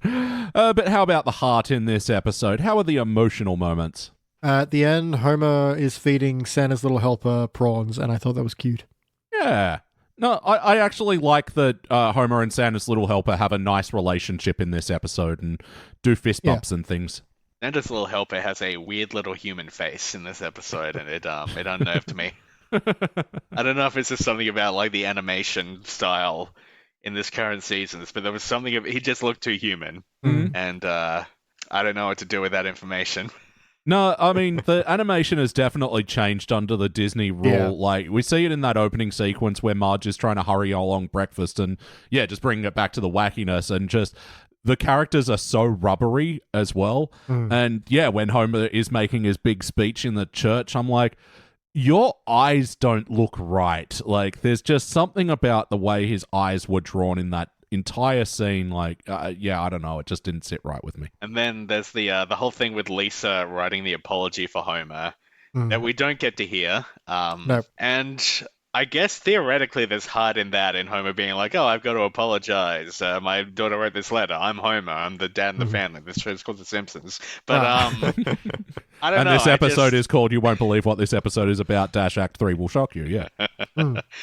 S2: But how about the heart in this episode? How are the emotional moments?
S4: At the end, Homer is feeding Santa's little helper prawns, and I thought that was cute.
S2: Yeah. No, I actually like that Homer and Santa's little helper have a nice relationship in this episode and do fist bumps and things.
S3: Santa's little helper has a weird little human face in this episode, and it unnerved me. I don't know if it's just something about like the animation style in this current season, but there was something he just looked too human, and I don't know what to do with that information.
S2: No, I mean, the animation has definitely changed under the Disney rule.
S4: Yeah.
S2: Like, we see it in that opening sequence where Marge is trying to hurry along breakfast and, just bringing it back to the wackiness and just... The characters are so rubbery as well. And, when Homer is making his big speech in the church, I'm like... Your eyes don't look right. Like, there's just something about the way his eyes were drawn in that entire scene. Like, I don't know. It just didn't sit right with me.
S3: And then there's the whole thing with Lisa writing the apology for Homer that we don't get to hear.
S4: Nope.
S3: And I guess theoretically there's heart in that, in Homer being like, oh, I've got to apologize. My daughter wrote this letter. I'm Homer. I'm the dad in the family. This show's called The Simpsons. But I don't know.
S2: And this episode is called You Won't Believe What This Episode Is About - Act 3 Will Shock You. Yeah.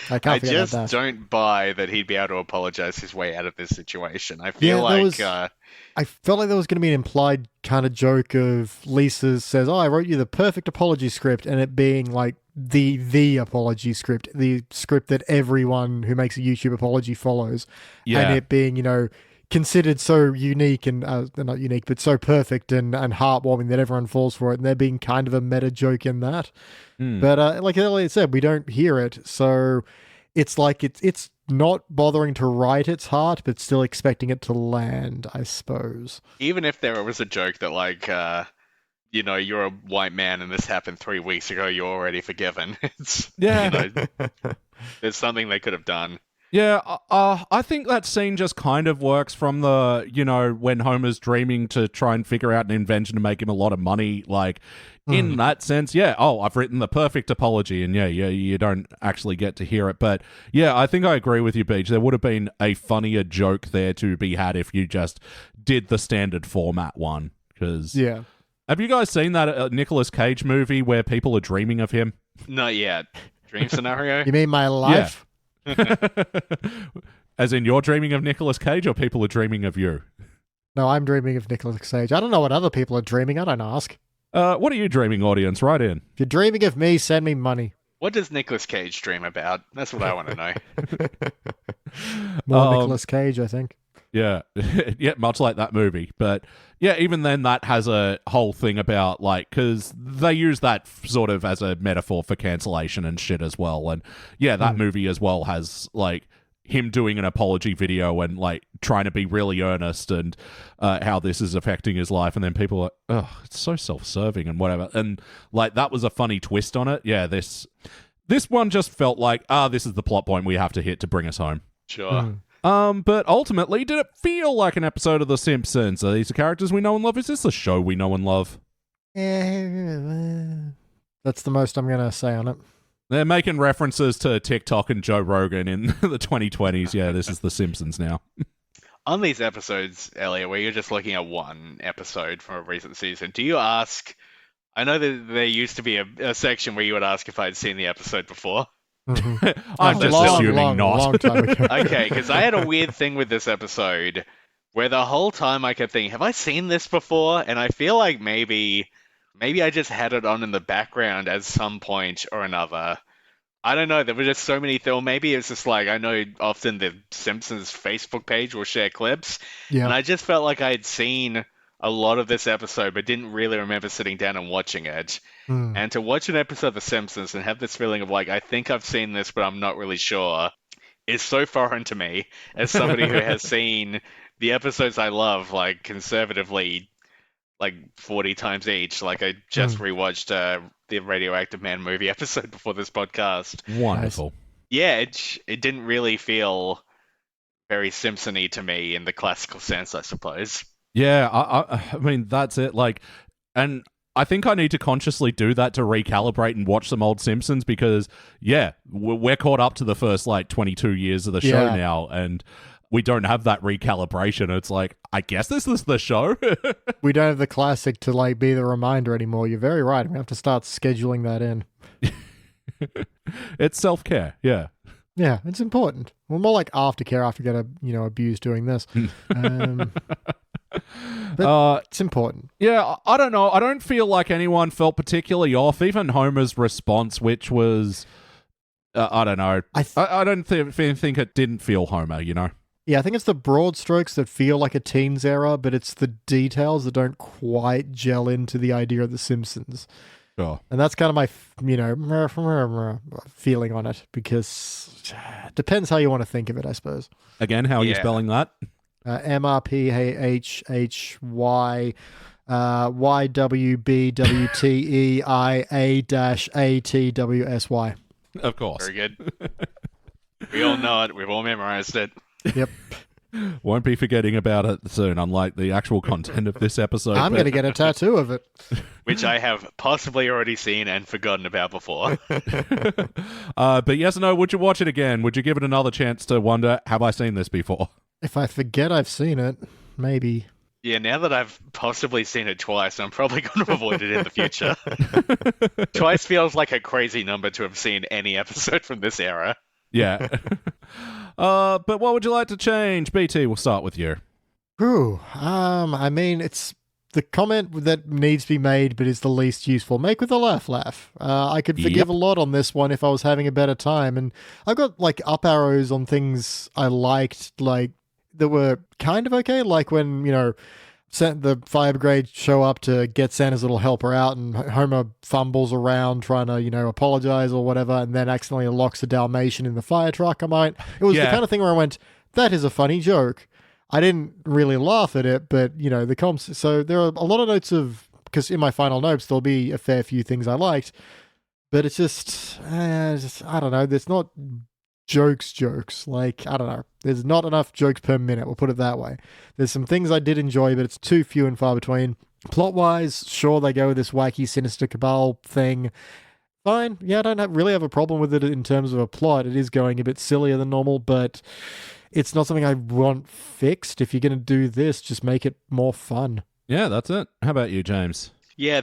S4: I
S3: just don't buy that he'd be able to apologize his way out of this situation. I feel
S4: I felt like there was going to be an implied kind of joke of Lisa says, I wrote you the perfect apology script, and it being like the apology script, the script that everyone who makes a YouTube apology follows.
S2: Yeah.
S4: And it being, considered so unique and, not unique, but so perfect and heartwarming that everyone falls for it. And there being kind of a meta joke in that. But like Elliot said, we don't hear it. So it's like it's not bothering to write its heart, but still expecting it to land, I suppose.
S3: Even if there was a joke that like, you're a white man and this happened 3 weeks ago, you're already forgiven. It's, there's something they could have done.
S2: Yeah, I think that scene just kind of works from the, when Homer's dreaming to try and figure out an invention to make him a lot of money, like, in that sense, I've written the perfect apology, and you don't actually get to hear it. But, I think I agree with you, Beach. There would have been a funnier joke there to be had if you just did the standard format one, because... Yeah. Have you guys seen that Nicolas Cage movie where people are dreaming of him?
S3: Not yet. Dream scenario?
S4: You mean my life?
S2: Yeah. As in you're dreaming of Nicolas Cage, or people are dreaming of you?
S4: No, I'm dreaming of Nicolas Cage. I don't know what other people are dreaming. I don't ask.
S2: What are you dreaming, audience? Write in.
S4: If you're dreaming of me, send me money.
S3: What does Nicolas Cage dream about? That's what I want to know.
S4: More Nicolas Cage, I think.
S2: Yeah, much like that movie. But even then, that has a whole thing about, like, because they use that sort of as a metaphor for cancellation and shit as well. And that movie as well has, like, him doing an apology video and, like, trying to be really earnest and how this is affecting his life. And then people are, oh, it's so self-serving and whatever. And, like, that was a funny twist on it. Yeah, this one just felt like, this is the plot point we have to hit to bring us home.
S3: Sure.
S2: But ultimately, did it feel like an episode of The Simpsons? Are these the characters we know and love? Is this the show we know and love?
S4: That's the most I'm going to say on it.
S2: They're making references to TikTok and Joe Rogan in the 2020s. Yeah, this is The Simpsons now.
S3: On these episodes, Elliot, where you're just looking at one episode from a recent season, do you ask... I know that there used to be a section where you would ask if I'd seen the episode before.
S4: Mm-hmm.
S2: I'm just assuming not.
S4: Long time ago.
S3: Okay, because I had a weird thing with this episode where the whole time I kept thinking, have I seen this before? And I feel like maybe I just had it on in the background at some point or another. I don't know. There were just so many things. Maybe it's just like, I know often the Simpsons Facebook page will share clips.
S4: Yeah.
S3: And I just felt like I had seen a lot of this episode, but didn't really remember sitting down and watching it. And to watch an episode of The Simpsons and have this feeling of like, I think I've seen this, but I'm not really sure, is so foreign to me as somebody who has seen the episodes I love, like conservatively, like 40 times each. Like I just rewatched the Radioactive Man movie episode before this podcast.
S2: Wonderful.
S3: Yeah, it didn't really feel very Simpson-y to me in the classical sense, I suppose.
S2: Yeah, I mean, that's it. Like, and I think I need to consciously do that to recalibrate and watch some old Simpsons because, yeah, we're caught up to the first, like, 22 years of the show now, and we don't have that recalibration. It's like, I guess this is the show.
S4: We don't have the classic to, like, be the reminder anymore. You're very right. We have to start scheduling that in.
S2: It's self-care, yeah.
S4: Yeah, it's important. Well, more like aftercare after you get abused doing this. But it's important.
S2: Yeah, I don't know. I don't feel like anyone felt particularly off. Even Homer's response, which was, I don't know. I don't think it didn't feel Homer, you know?
S4: Yeah, I think it's the broad strokes that feel like a teen's error, but it's the details that don't quite gel into the idea of The Simpsons.
S2: Sure.
S4: And that's kind of my, feeling on it, because it depends how you want to think of it, I suppose.
S2: Again, how are you spelling that?
S4: MRPHHY YWBWTEIA-ATWSY.
S2: Of course.
S3: Very good. We all know it. We've all memorized it.
S4: Yep.
S2: Won't be forgetting about it soon, unlike the actual content of this episode.
S4: I'm going to get a tattoo of it.
S3: Which I have possibly already seen and forgotten about before.
S2: But yes or no, would you watch it again? Would you give it another chance to wonder, have I seen this before?
S4: If I forget I've seen it, maybe.
S3: Yeah, now that I've possibly seen it twice, I'm probably going to avoid it in the future. Twice feels like a crazy number to have seen any episode from this era.
S2: Yeah. But what would you like to change? BT, we'll start with you.
S4: I mean, it's the comment that needs to be made, but is the least useful. Make with a laugh. I could forgive a lot on this one if I was having a better time. And I got, like, up arrows on things I liked, like, that were kind of okay. Like when, the fire brigade show up to get Santa's little helper out, and Homer fumbles around trying to, apologize or whatever, and then accidentally locks a Dalmatian in the fire truck. It was the kind of thing where I went, that is a funny joke. I didn't really laugh at it, but, the comps. So there are a lot of notes because in my final notes, there'll be a fair few things I liked, but it's just I don't know. There's not jokes. Like, I don't know. There's not enough jokes per minute. We'll put it that way. There's some things I did enjoy, but it's too few and far between. Plot-wise, sure, they go with this wacky, sinister cabal thing. Fine. Yeah, I don't really have a problem with it in terms of a plot. It is going a bit sillier than normal, but it's not something I want fixed. If you're going to do this, just make it more fun.
S2: Yeah, that's it. How about you, James?
S3: Yeah,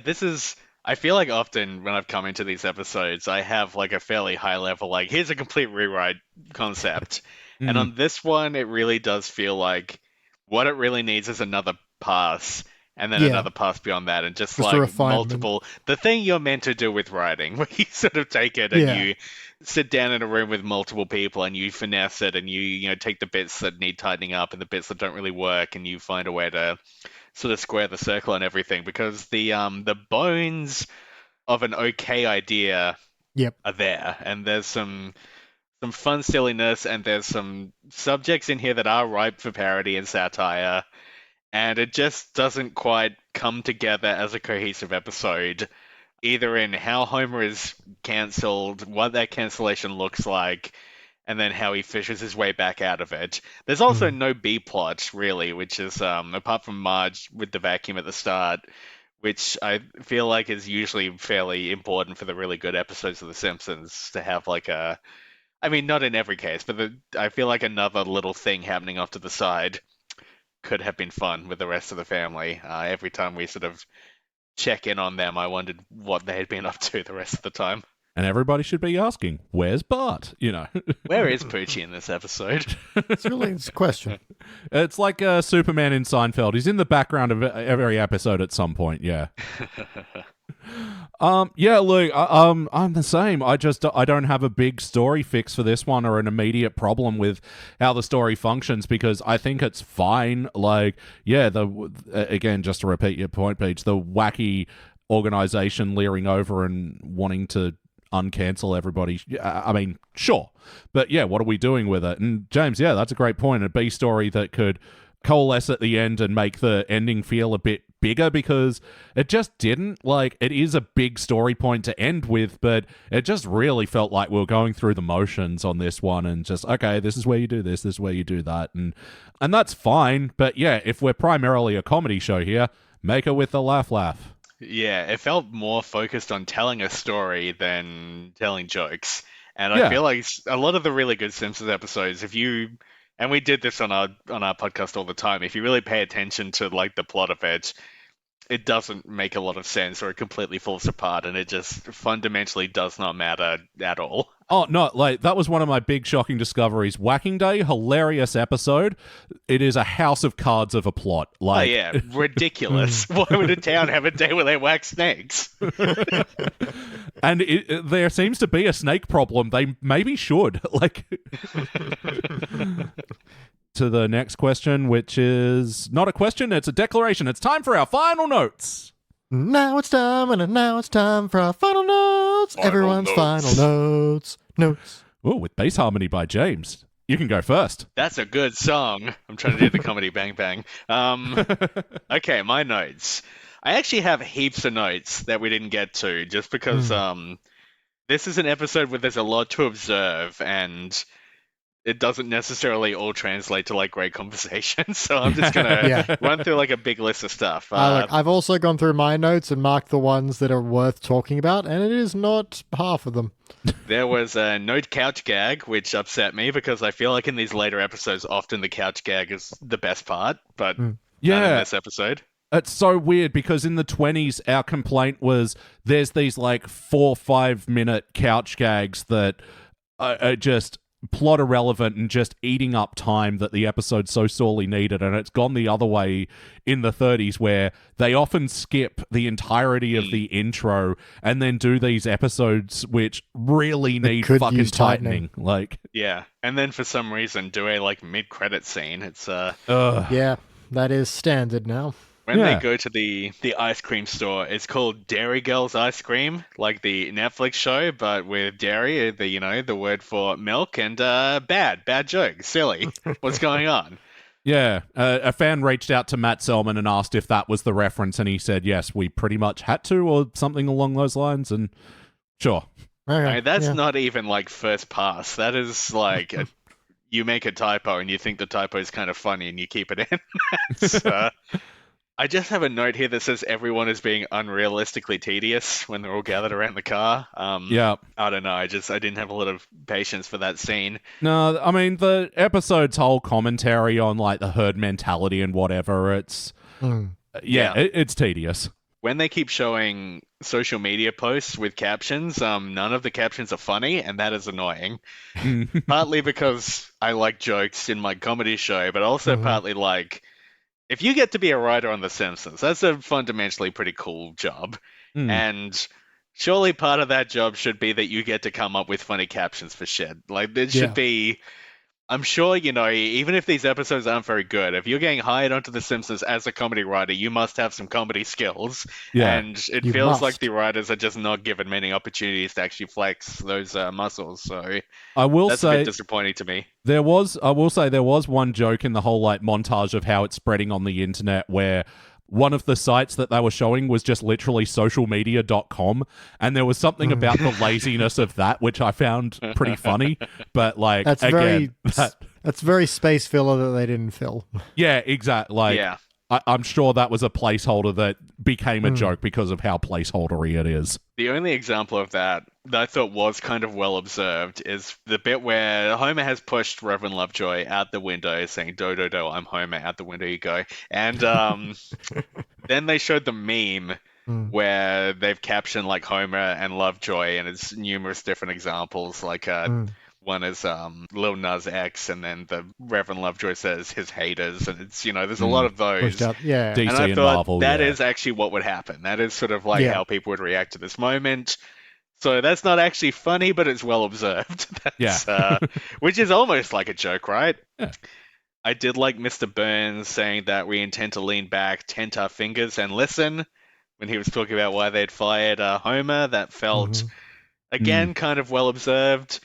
S3: I feel like often when I've come into these episodes, I have like a fairly high level, like, here's a complete rewrite concept. And on this one, it really does feel like what it really needs is another pass, and then another pass beyond that, and just like multiple. The thing you're meant to do with writing, where you sort of take it and you sit down in a room with multiple people and you finesse it, and you take the bits that need tightening up and the bits that don't really work, and you find a way to sort of square the circle and everything, because the bones of an okay idea are there, and there's some fun silliness, and there's some subjects in here that are ripe for parody and satire, and it just doesn't quite come together as a cohesive episode, either in how Homer is cancelled, what that cancellation looks like, and then how he fishes his way back out of it. There's also no B plot, really, which is, apart from Marge with the vacuum at the start, which I feel like is usually fairly important for the really good episodes of The Simpsons to have like a... I mean, not in every case, but I feel like another little thing happening off to the side could have been fun with the rest of the family. Every time we sort of check in on them, I wondered what they had been up to the rest of the time.
S2: And everybody should be asking, where's Bart? You know.
S3: Where is Poochie in this episode?
S4: It's a question.
S2: It's like Superman in Seinfeld. He's in the background of every episode at some point, yeah. Yeah, Luke, I'm the same. I don't have a big story fix for this one or an immediate problem with how the story functions because I think it's fine. Like, yeah, again, just to repeat your point, Peach, the wacky organization leering over and wanting to uncancel everybody. I mean, sure. But yeah, what are we doing with it? And James, yeah, that's a great point. A B story that could coalesce at the end and make the ending feel a bit bigger because it just didn't. Like, it is a big story point to end with, but it just really felt like we were going through the motions on this one and just, okay, this is where you do this is where you do that. And that's fine. But yeah, if we're primarily a comedy show here, make it with the laugh.
S3: Yeah, it felt more focused on telling a story than telling jokes. And I feel like a lot of the really good Simpsons episodes, and we did this on our podcast all the time, if you really pay attention to like the plot of it doesn't make a lot of sense or it completely falls apart and it just fundamentally does not matter at all.
S2: Oh, no, like, that was one of my big shocking discoveries. Whacking Day, hilarious episode. It is a house of cards of a plot. Like,
S3: oh, yeah, ridiculous. Why would a town have a day where they whack snakes?
S2: And there seems to be a snake problem. They maybe should. Like, to the next question, which is not a question, it's a declaration. It's time for our final notes.
S4: Now it's time for our final notes. Everyone's final notes.
S2: Oh, with bass harmony by James. You can go first.
S3: That's a good song. I'm trying to do the comedy bang bang. Okay, my notes. I actually have heaps of notes that we didn't get to just because this is an episode where there's a lot to observe and it doesn't necessarily all translate to like great conversation. So I'm just going to run through like a big list of stuff.
S4: Look, I've also gone through my notes and marked the ones that are worth talking about, and it is not half of them.
S3: There was a no couch gag, which upset me because I feel like in these later episodes, often the couch gag is the best part, but not in this episode.
S2: It's so weird because in the 20s, our complaint was there's these like 4-5 minute couch gags that are just plot irrelevant and just eating up time that the episode so sorely needed, and it's gone the other way in the 30s where they often skip the entirety of the intro and then do these episodes which really need fucking tightening. Like,
S3: yeah, and then for some reason do a like mid-credit scene. It's
S4: yeah, that is standard now.
S3: When they go to the ice cream store, it's called Dairy Girls Ice Cream, like the Netflix show, but with dairy, the word for milk, and bad joke, silly. What's going on?
S2: Yeah, a fan reached out to Matt Selman and asked if that was the reference, and he said, yes, we pretty much had to, or something along those lines, and sure.
S4: Okay,
S3: I mean, that's not even like first pass. That is like... you make a typo, and you think the typo is kind of funny, and you keep it in. I just have a note here that says everyone is being unrealistically tedious when they're all gathered around the car.
S2: Yeah.
S3: I don't know. I didn't have a lot of patience for that scene.
S2: No, I mean, the episode's whole commentary on, like, the herd mentality and whatever, it's... it's tedious.
S3: When they keep showing social media posts with captions, none of the captions are funny, and that is annoying. Partly because I like jokes in my comedy show, but also partly like... If you get to be a writer on The Simpsons, that's a fundamentally pretty cool job. And surely part of that job should be that you get to come up with funny captions for shit. Like, there should be... I'm sure, even if these episodes aren't very good, if you're getting hired onto The Simpsons as a comedy writer, you must have some comedy skills. Yeah, and it feels like the writers are just not given many opportunities to actually flex those muscles. So that's a bit disappointing to me.
S2: I will say there was one joke in the whole like montage of how it's spreading on the internet where one of the sites that they were showing was just literally socialmedia.com, and there was something about the laziness of that which I found pretty funny. But like,
S4: That's
S2: again,
S4: that's very space filler that they didn't fill.
S2: yeah, exactly. Like,
S3: Yeah.
S2: I'm sure that was a placeholder that became a joke because of how placeholdery it is.
S3: The only example of that I thought was kind of well observed is the bit where Homer has pushed Reverend Lovejoy out the window saying, "Do, do, do, I'm Homer, out the window you go." And then they showed the meme where they've captioned like Homer and Lovejoy, and it's numerous different examples. Like one is Lil Nas X, and then the Reverend Lovejoy says his haters, and it's, there's a lot of those.
S4: Yeah.
S2: DC
S3: And I
S2: and
S3: thought
S2: Marvel,
S3: that
S2: yeah.
S3: is actually what would happen. That is sort of like how people would react to this moment. So that's not actually funny, but it's well observed. Which is almost like a joke, right?
S2: Yeah.
S3: I did like Mr. Burns saying that we intend to lean back, tent our fingers, and listen when he was talking about why they'd fired Homer. That felt, again, kind of well observed.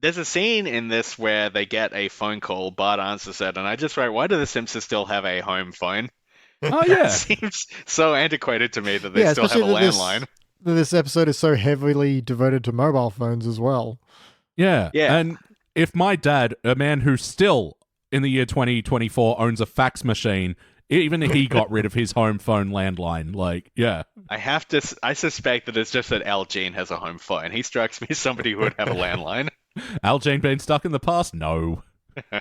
S3: There's a scene in this where they get a phone call. Bart answers it, and I just wrote, why do the Simpsons still have a home phone?
S2: Oh, yeah.
S3: It seems so antiquated to me that they still have a landline.
S4: This episode is so heavily devoted to mobile phones as well.
S2: Yeah.
S3: Yeah.
S2: And if my dad, a man who still in the year 2024 owns a fax machine, even he got rid of his home phone landline. Like, yeah.
S3: I suspect that it's just that Al Jean has a home phone. He strikes me as somebody who would have a landline.
S2: Al Jean been stuck in the past? No.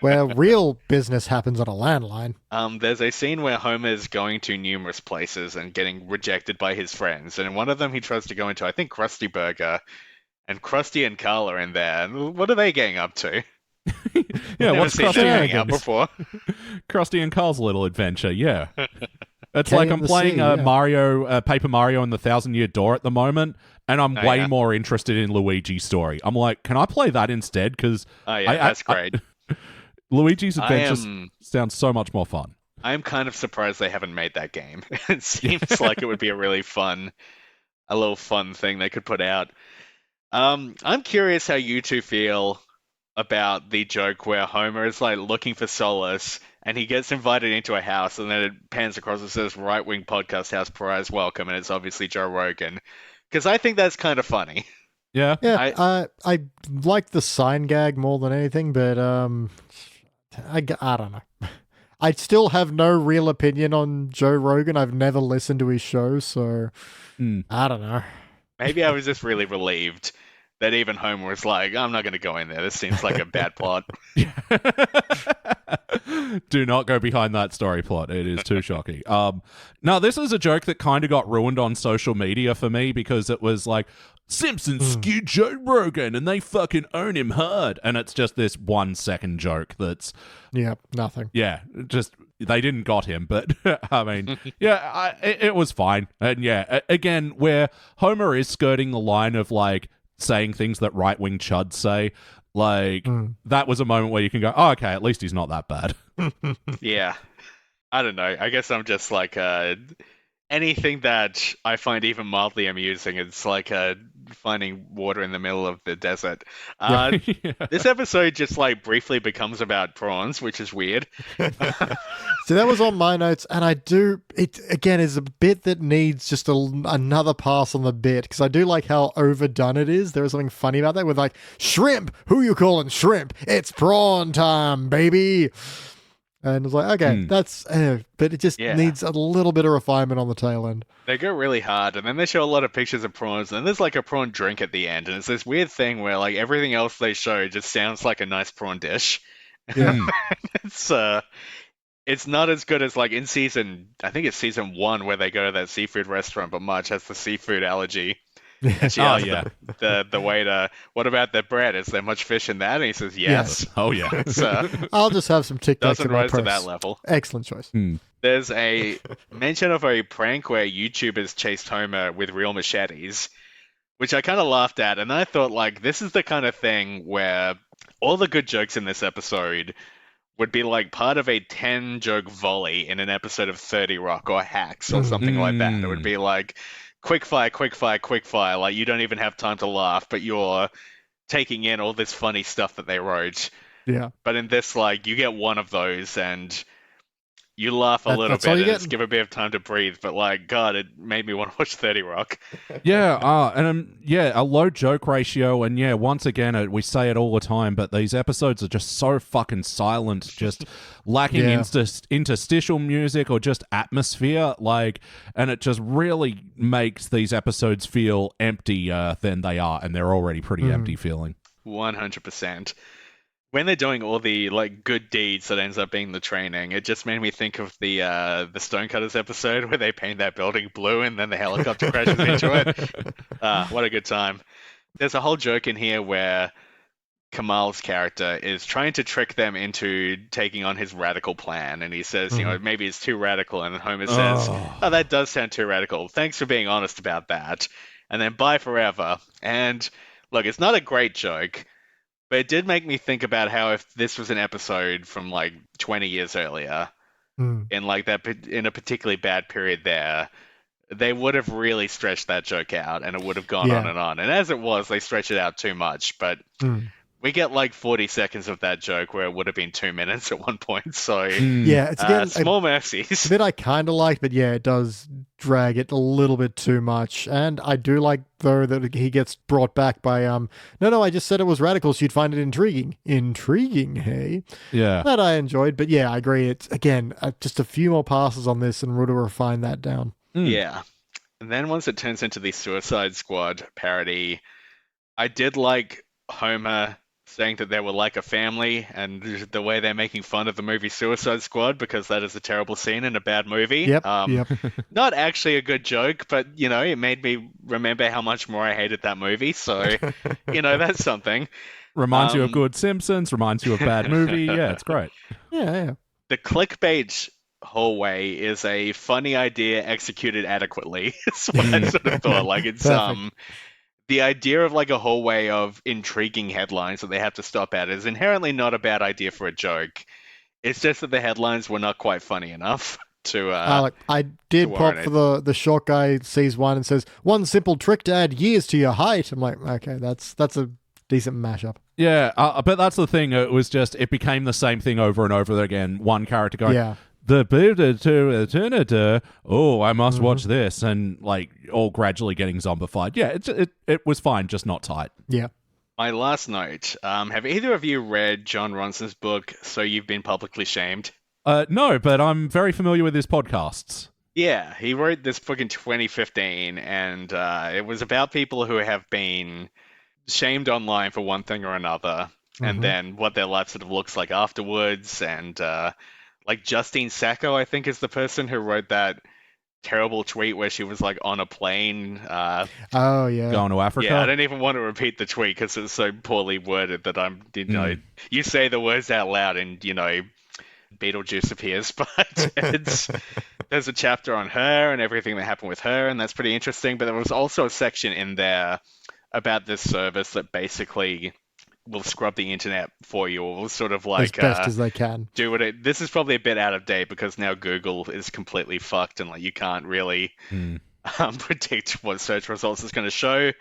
S4: Where real business happens on a landline.
S3: There's a scene where Homer's going to numerous places and getting rejected by his friends. And in one of them, he tries to go into, I think, Krusty Burger. And Krusty and Carl are in there. What are they getting up to?
S2: Yeah,
S3: Never
S2: what's
S3: seen
S2: Krusty
S3: them
S2: and
S3: hang out before.
S2: Krusty and Carl's little adventure? Yeah. It's
S4: King
S2: like
S4: of
S2: I'm
S4: the
S2: playing
S4: Sea, yeah.
S2: Mario, Paper Mario and the Thousand Year Door at the moment, and I'm way
S3: yeah.
S2: more interested in Luigi's story. I'm like, can I play that instead? Because
S3: Oh, yeah, that's great.
S2: Luigi's Adventures
S3: am-
S2: sounds so much more fun.
S3: I'm kind of surprised they haven't made that game. It seems like it would be a little fun thing they could put out. I'm curious how you two feel about the joke where Homer is like looking for solace and he gets invited into a house and then it pans across and says right-wing podcast house prize welcome, and it's obviously Joe Rogan. Because I think that's kind of funny.
S2: Yeah.
S4: Yeah, I like the sign gag more than anything, but I don't know. I still have no real opinion on Joe Rogan. I've never listened to his show, so I don't know.
S3: Maybe I was just really relieved that even Homer was like, I'm not going to go in there. This seems like a bad plot.
S2: Do not go behind that story plot. It is too shocking. No, this is a joke that kind of got ruined on social media for me because it was like, Simpsons skewed Joe Rogan and they fucking own him hard. And it's just this 1 second joke that's...
S4: Yeah, nothing.
S2: Yeah, just... They didn't got him, but I mean, yeah, it was fine. And yeah, again, where Homer is skirting the line of like saying things that right-wing chuds say, like that was a moment where you can go, oh, okay, at least he's not that bad.
S3: Yeah. I don't know. I guess I'm just like anything that I find even mildly amusing. It's like finding water in the middle of the desert.
S2: Yeah.
S3: This episode just like briefly becomes about prawns, which is weird.
S4: So that was on my notes, and it again is a bit that needs just another pass on the bit, because I do like how overdone it is. There is something funny about that with like, shrimp, who you calling shrimp? It's prawn time, baby. And it's like, okay, that's, but it just needs a little bit of refinement on the tail end.
S3: They go really hard, and then they show a lot of pictures of prawns, and then there's like a prawn drink at the end, and it's this weird thing where like everything else they show just sounds like a nice prawn dish.
S4: Yeah.
S3: It's not as good as like in I think it's season 1 where they go to that seafood restaurant, but Marge has the seafood allergy. And she asks the waiter, what about the bread? Is there much fish in that? And he says, yes.
S2: Oh, yeah.
S3: So
S4: I'll just have some Tic Tacs
S3: doesn't
S4: in my
S3: rise to
S4: purse.
S3: that level.
S4: Excellent choice.
S3: There's a mention of a prank where YouTubers chased Homer with real machetes, which I kind of laughed at. And I thought, like, this is the kind of thing where all the good jokes in this episode would be like part of a 10-joke volley in an episode of 30 Rock or Hacks or something like that. It would be like, quick fire, quick fire, quick fire. Like, you don't even have time to laugh, but you're taking in all this funny stuff that they wrote.
S4: Yeah.
S3: But in this, like, you get one of those, and You laugh a little
S4: that's all
S3: bit
S4: you
S3: and
S4: get.
S3: give a bit of time to breathe, but like, God, it made me want to watch 30 Rock.
S2: Yeah, a low joke ratio, and yeah, once again, we say it all the time, but these episodes are just so fucking silent, just lacking interstitial music or just atmosphere, like, and it just really makes these episodes feel emptier than they are, and they're already pretty empty feeling.
S3: 100%. When they're doing all the like good deeds that ends up being the training, it just made me think of the Stonecutters episode where they paint that building blue and then the helicopter crashes into it. What a good time. There's a whole joke in here where Kamal's character is trying to trick them into taking on his radical plan, and he says, you know, maybe it's too radical, and then Homer says, oh, that does sound too radical. Thanks for being honest about that. And then bye forever. And look, it's not a great joke, but it did make me think about how if this was an episode from like 20 years earlier, in like that in a particularly bad period there, they would have really stretched that joke out, and it would have gone on and on. And as it was, they stretched it out too much. But we get like 40 seconds of that joke where it would have been 2 minutes at one point. So
S4: yeah, it's again
S3: small mercies.
S4: A bit I kind of like, but yeah, it does drag it a little bit too much. And I do like though that he gets brought back by no, I just said it was radical, so you'd find it intriguing, hey?
S2: Yeah,
S4: that I enjoyed. But yeah, I agree. It's again just a few more passes on this and would have refined that down.
S3: Yeah, and then once it turns into the Suicide Squad parody, I did like Homer saying that they were like a family, and the way they're making fun of the movie Suicide Squad, because that is a terrible scene in a bad movie.
S4: Yep.
S3: Not actually a good joke, but, you know, it made me remember how much more I hated that movie, so, you know, that's something.
S2: Reminds you of good Simpsons, reminds you of bad movie. Yeah, it's great.
S4: Yeah.
S3: The clickbait hallway is a funny idea executed adequately. That's what I sort of thought. Like, it's the idea of like a hallway of intriguing headlines that they have to stop at is inherently not a bad idea for a joke. It's just that the headlines were not quite funny enough to
S4: I did pop for the short guy sees one and says, one simple trick to add years to your height. I'm like, okay, that's a decent mashup.
S2: Yeah, but that's the thing. It was just, it became the same thing over and over again. One character going, the I must watch this, and like all gradually getting zombified. Yeah, it was fine, just not tight.
S4: Yeah.
S3: My last note, have either of you read John Ronson's book, So You've Been Publicly Shamed?
S2: No, but I'm very familiar with his podcasts.
S3: Yeah, he wrote this book in 2015, and it was about people who have been shamed online for one thing or another, and then what their life sort of looks like afterwards, and like Justine Sacco, I think, is the person who wrote that terrible tweet where she was like on a plane.
S2: Going to Africa.
S3: Yeah, I don't even want to repeat the tweet because it's so poorly worded that you say the words out loud and, you know, Beetlejuice appears. But there's a chapter on her and everything that happened with her, and that's pretty interesting. But there was also a section in there about this service that basically will scrub the internet for you, or will sort of like
S4: as best as they can
S3: do it. This is probably a bit out of date because now Google is completely fucked, and like you can't really predict what search results is going to show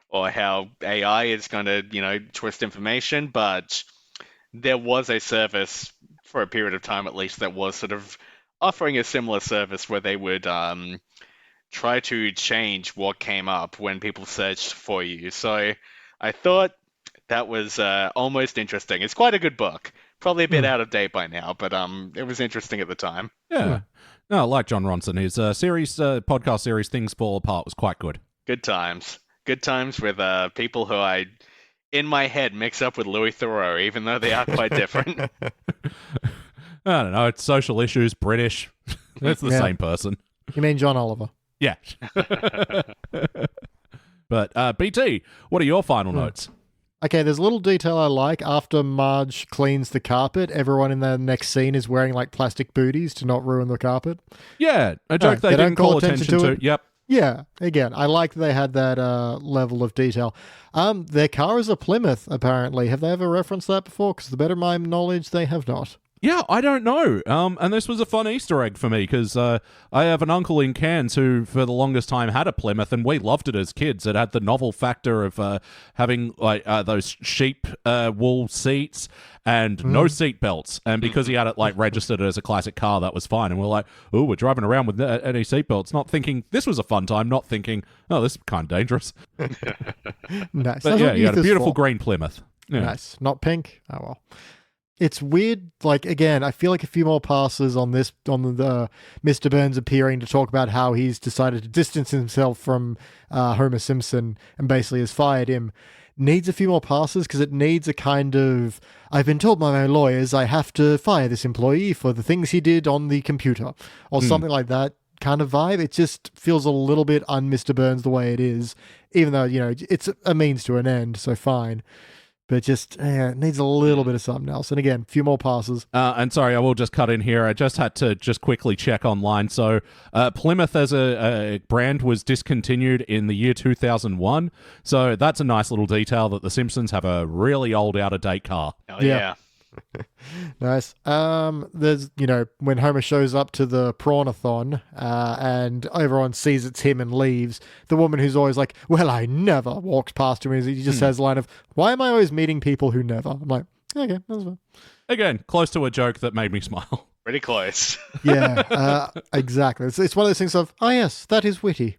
S3: or how AI is going to, you know, twist information. But there was a service for a period of time, at least, that was sort of offering a similar service where they would try to change what came up when people searched for you. So I thought that was almost interesting. It's quite a good book. Probably a bit out of date by now, but it was interesting at the time.
S2: Yeah. No, I like John Ronson. His podcast series, Things Fall Apart, was quite good.
S3: Good times. Good times with people who I, in my head, mix up with Louis Theroux, even though they are quite different.
S2: I don't know. It's social issues, British. It's the same person.
S4: You mean John Oliver?
S2: Yeah. But BT, what are your final notes?
S4: Okay, there's a little detail I like. After Marge cleans the carpet, everyone in the next scene is wearing like plastic booties to not ruin the carpet.
S2: Yeah, a joke they didn't call attention to. Yep.
S4: Yeah, again, I like they had that level of detail. Their car is a Plymouth, apparently. Have they ever referenced that before? Because the better of my knowledge, they have not.
S2: Yeah, I don't know. And this was a fun Easter egg for me because I have an uncle in Cairns who, for the longest time, had a Plymouth, and we loved it as kids. It had the novel factor of having like those sheep wool seats and no seat belts. And because he had it like registered as a classic car, that was fine. And we're like, oh, we're driving around with any seat belts, not thinking this was a fun time, not thinking, oh, this is kind of dangerous.
S4: Nice.
S2: But yeah, you had a beautiful green Plymouth. Yeah.
S4: Nice. Not pink. Oh well. It's weird, like, again, I feel like a few more passes on the Mr. Burns appearing to talk about how he's decided to distance himself from Homer Simpson and basically has fired him, needs a few more passes because it needs a kind of, I've been told by my lawyers I have to fire this employee for the things he did on the computer, or something like that kind of vibe. It just feels a little bit un-Mr. Burns the way it is, even though, it's a means to an end, so fine. But just it needs a little bit of something else. And again, a few more passes.
S2: And sorry, I will just cut in here. I just had to just quickly check online. So Plymouth as a brand was discontinued in the year 2001. So that's a nice little detail that the Simpsons have a really old, out-of-date car.
S3: Oh, yeah.
S4: Nice. There's, when Homer shows up to the prawn-a-thon and everyone sees it's him and leaves, the woman who's always like, well, I never, walks past him and he just has a line of, why am I always meeting people who never? I'm like, okay, that's fine.
S2: Again, close to a joke that made me smile.
S3: Pretty close.
S4: Yeah, exactly. It's one of those things of, oh yes, that is witty.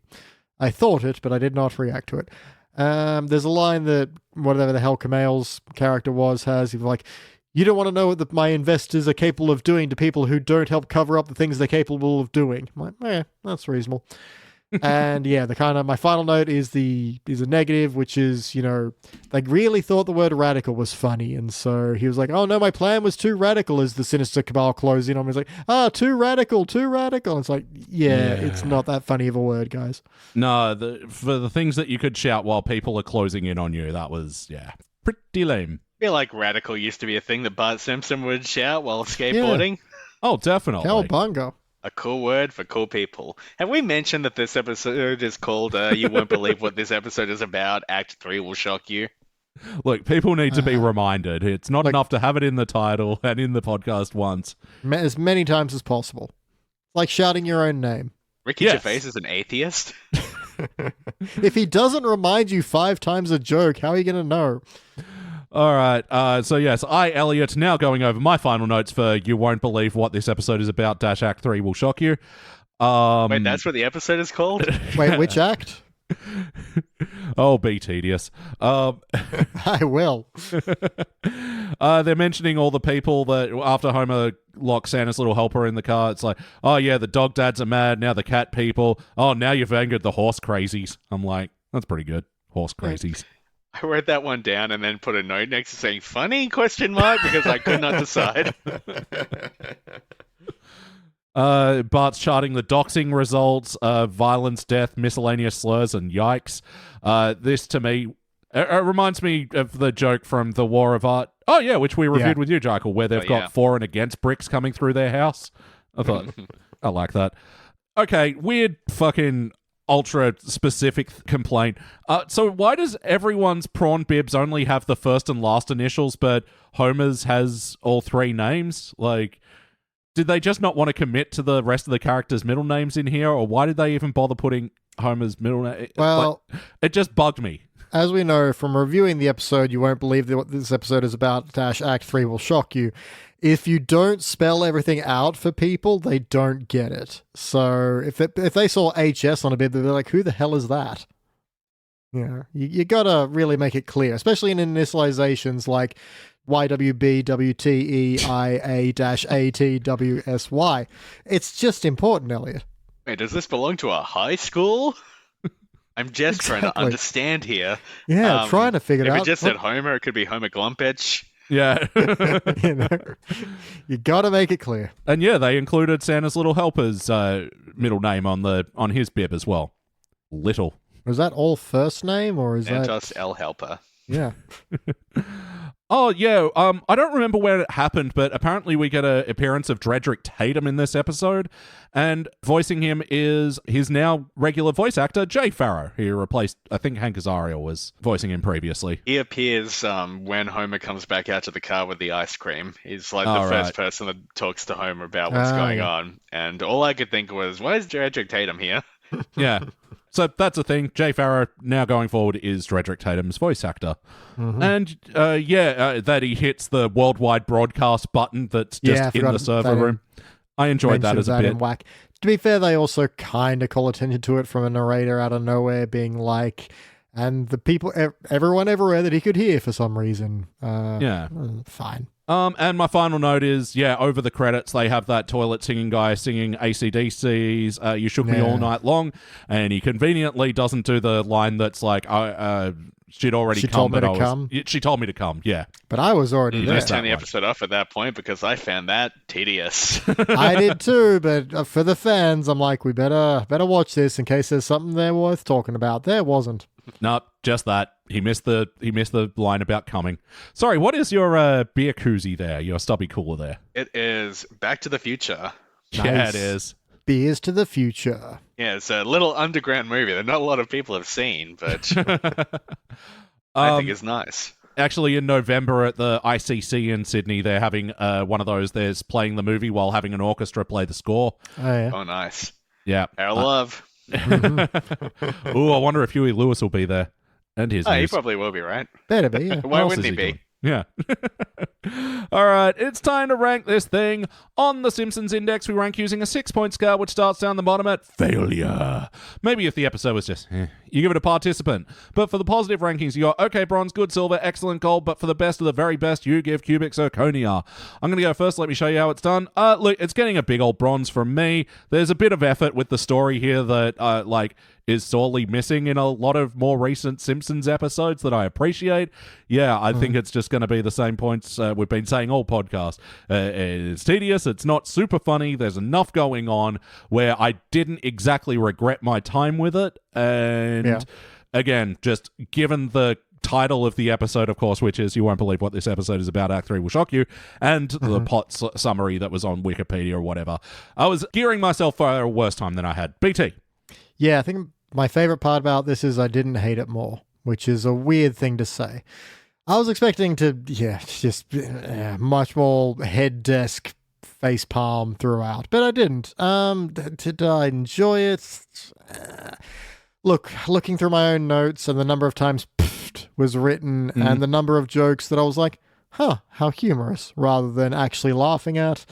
S4: I thought it, but I did not react to it. There's a line that whatever the hell Kamel's character has, he's like, you don't want to know what my investors are capable of doing to people who don't help cover up the things they're capable of doing. I'm like, that's reasonable. And yeah, my final note is a negative, which is, they really thought the word radical was funny. And so he was like, oh no, my plan was too radical as the sinister cabal closed in on me. He's like, too radical. And it's like, yeah, it's not that funny of a word, guys.
S2: No, for the things that you could shout while people are closing in on you, that was, pretty lame.
S3: I feel like radical used to be a thing that Bart Simpson would shout while skateboarding.
S4: Yeah.
S2: Oh, definitely.
S4: Cowabunga.
S3: A cool word for cool people. Have we mentioned that this episode is called You Won't Believe What This Episode Is About? Act 3 Will Shock You.
S2: Look, people need to be reminded. It's not enough to have it in the title and in the podcast once.
S4: As many times as possible. Like shouting your own name.
S3: Ricky Gervais is an atheist?
S4: If he doesn't remind you 5 times a joke, how are you going to know?
S2: All right, so yes, Elliot, now going over my final notes for You Won't Believe What This Episode Is About, Act 3 Will Shock You.
S3: Wait, that's what the episode is called?
S4: Wait, which act?
S2: Oh, be tedious.
S4: I will.
S2: They're mentioning all the people that, after Homer locks Santa's little helper in the car, it's like, oh yeah, the dog dads are mad, now the cat people. Oh, now you've angered the horse crazies. I'm like, that's pretty good. Horse crazies.
S3: I wrote that one down and then put a note next to saying funny because I could not decide.
S2: Bart's charting the doxing results, violence, death, miscellaneous slurs, and yikes. This to me, it reminds me of the joke from The War of Art. Oh yeah, which we reviewed with you, Jackal, where they've got for and against bricks coming through their house. I thought, I like that. Okay, weird fucking ultra specific complaint. So why does everyone's prawn bibs only have the first and last initials, but Homer's has all 3 names? Like, did they just not want to commit to the rest of the characters' middle names in here, or why did they even bother putting Homer's middle name?
S4: Well,
S2: it just bugged me.
S4: As we know from reviewing the episode, You Won't Believe What This Episode Is About, Act 3 Will Shock You. If you don't spell everything out for people, they don't get it. So if they saw HS on a bib, they'd be like, who the hell is that? You gotta really make it clear, especially in initializations like YWBWTEIA-ATWSY. It's just important, Elliot.
S3: Wait, does this belong to a high school? I'm just trying to understand here.
S4: Yeah, trying to figure it out.
S3: If it just said Homer, it could be Homer Glumpitch.
S2: Yeah.
S4: You gotta make it clear.
S2: And yeah, they included Santa's little helper's middle name on his bib as well. Little.
S4: Was that all first name, or is
S3: Santos L. Helper.
S4: Yeah.
S2: Oh, yeah. I don't remember where it happened, but apparently we get an appearance of Dredrick Tatum in this episode, and voicing him is his now regular voice actor, Jay Farrow, who replaced, I think Hank Azaria was voicing him previously.
S3: He appears when Homer comes back out to the car with the ice cream. He's like the first person that talks to Homer about what's going on. And all I could think was, why is Dredrick Tatum here?
S2: Yeah. So that's the thing. Jay Farrow, now going forward, is Dredrick Tatum's voice actor. And, that he hits the worldwide broadcast button that's just in the server room. I enjoyed that as a bit.
S4: Whack. To be fair, they also kind of call attention to it from a narrator out of nowhere being like, and the people, everyone everywhere that he could hear for some reason. Fine.
S2: And my final note is, over the credits, they have that toilet singing guy singing AC/DC's You Shook Me All Night Long, and he conveniently doesn't do the line that's like, she'd already
S4: she
S2: come,
S4: told me to come.
S2: She told me to come, yeah.
S4: But I was already there.
S3: Just turn the episode off at that point because I found that tedious.
S4: I did too, but for the fans, I'm like, we better watch this in case there's something there worth talking about. There wasn't.
S2: No, just that. He missed the line about coming. Sorry, what is your beer koozie there? Your stubby cooler there?
S3: It is Back to the Future.
S2: Nice. Yeah, it is.
S4: Beers to the Future.
S3: Yeah, it's a little underground movie that not a lot of people have seen, but I think it's nice.
S2: Actually, in November at the ICC in Sydney, they're having one of those. There's playing the movie while having an orchestra play the score.
S4: Oh, yeah.
S3: Oh, nice.
S2: Yeah.
S3: Our love.
S2: Ooh, I wonder if Huey Lewis will be there. And his
S3: he probably will be, right?
S4: Better be, yeah.
S3: Why wouldn't he be?
S2: Doing? Yeah. All right, it's time to rank this thing. On the Simpsons Index, we rank using a 6-point scale, which starts down the bottom at failure. Maybe if the episode was just, you give it a participant. But for the positive rankings, you got okay bronze, good silver, excellent gold, but for the best of the very best, you give cubic zirconia. I'm going to go first. Let me show you how it's done. Look, it's getting a big old bronze from me. There's a bit of effort with the story here that, is sorely missing in a lot of more recent Simpsons episodes that I appreciate. Yeah, I think it's just going to be the same points we've been saying all podcast. It's tedious. It's not super funny. There's enough going on where I didn't exactly regret my time with it. And again, just given the title of the episode, of course, which is You Won't Believe What This Episode Is About, Act 3 Will Shock You, and the plot summary that was on Wikipedia or whatever, I was gearing myself for a worse time than I had. BT.
S4: Yeah, I think my favorite part about this is I didn't hate it more, which is a weird thing to say. I was expecting to, just much more head desk face palm throughout, but I didn't. Did I enjoy it? Looking through my own notes and the number of times was written and the number of jokes that I was like, how humorous, rather than actually laughing at,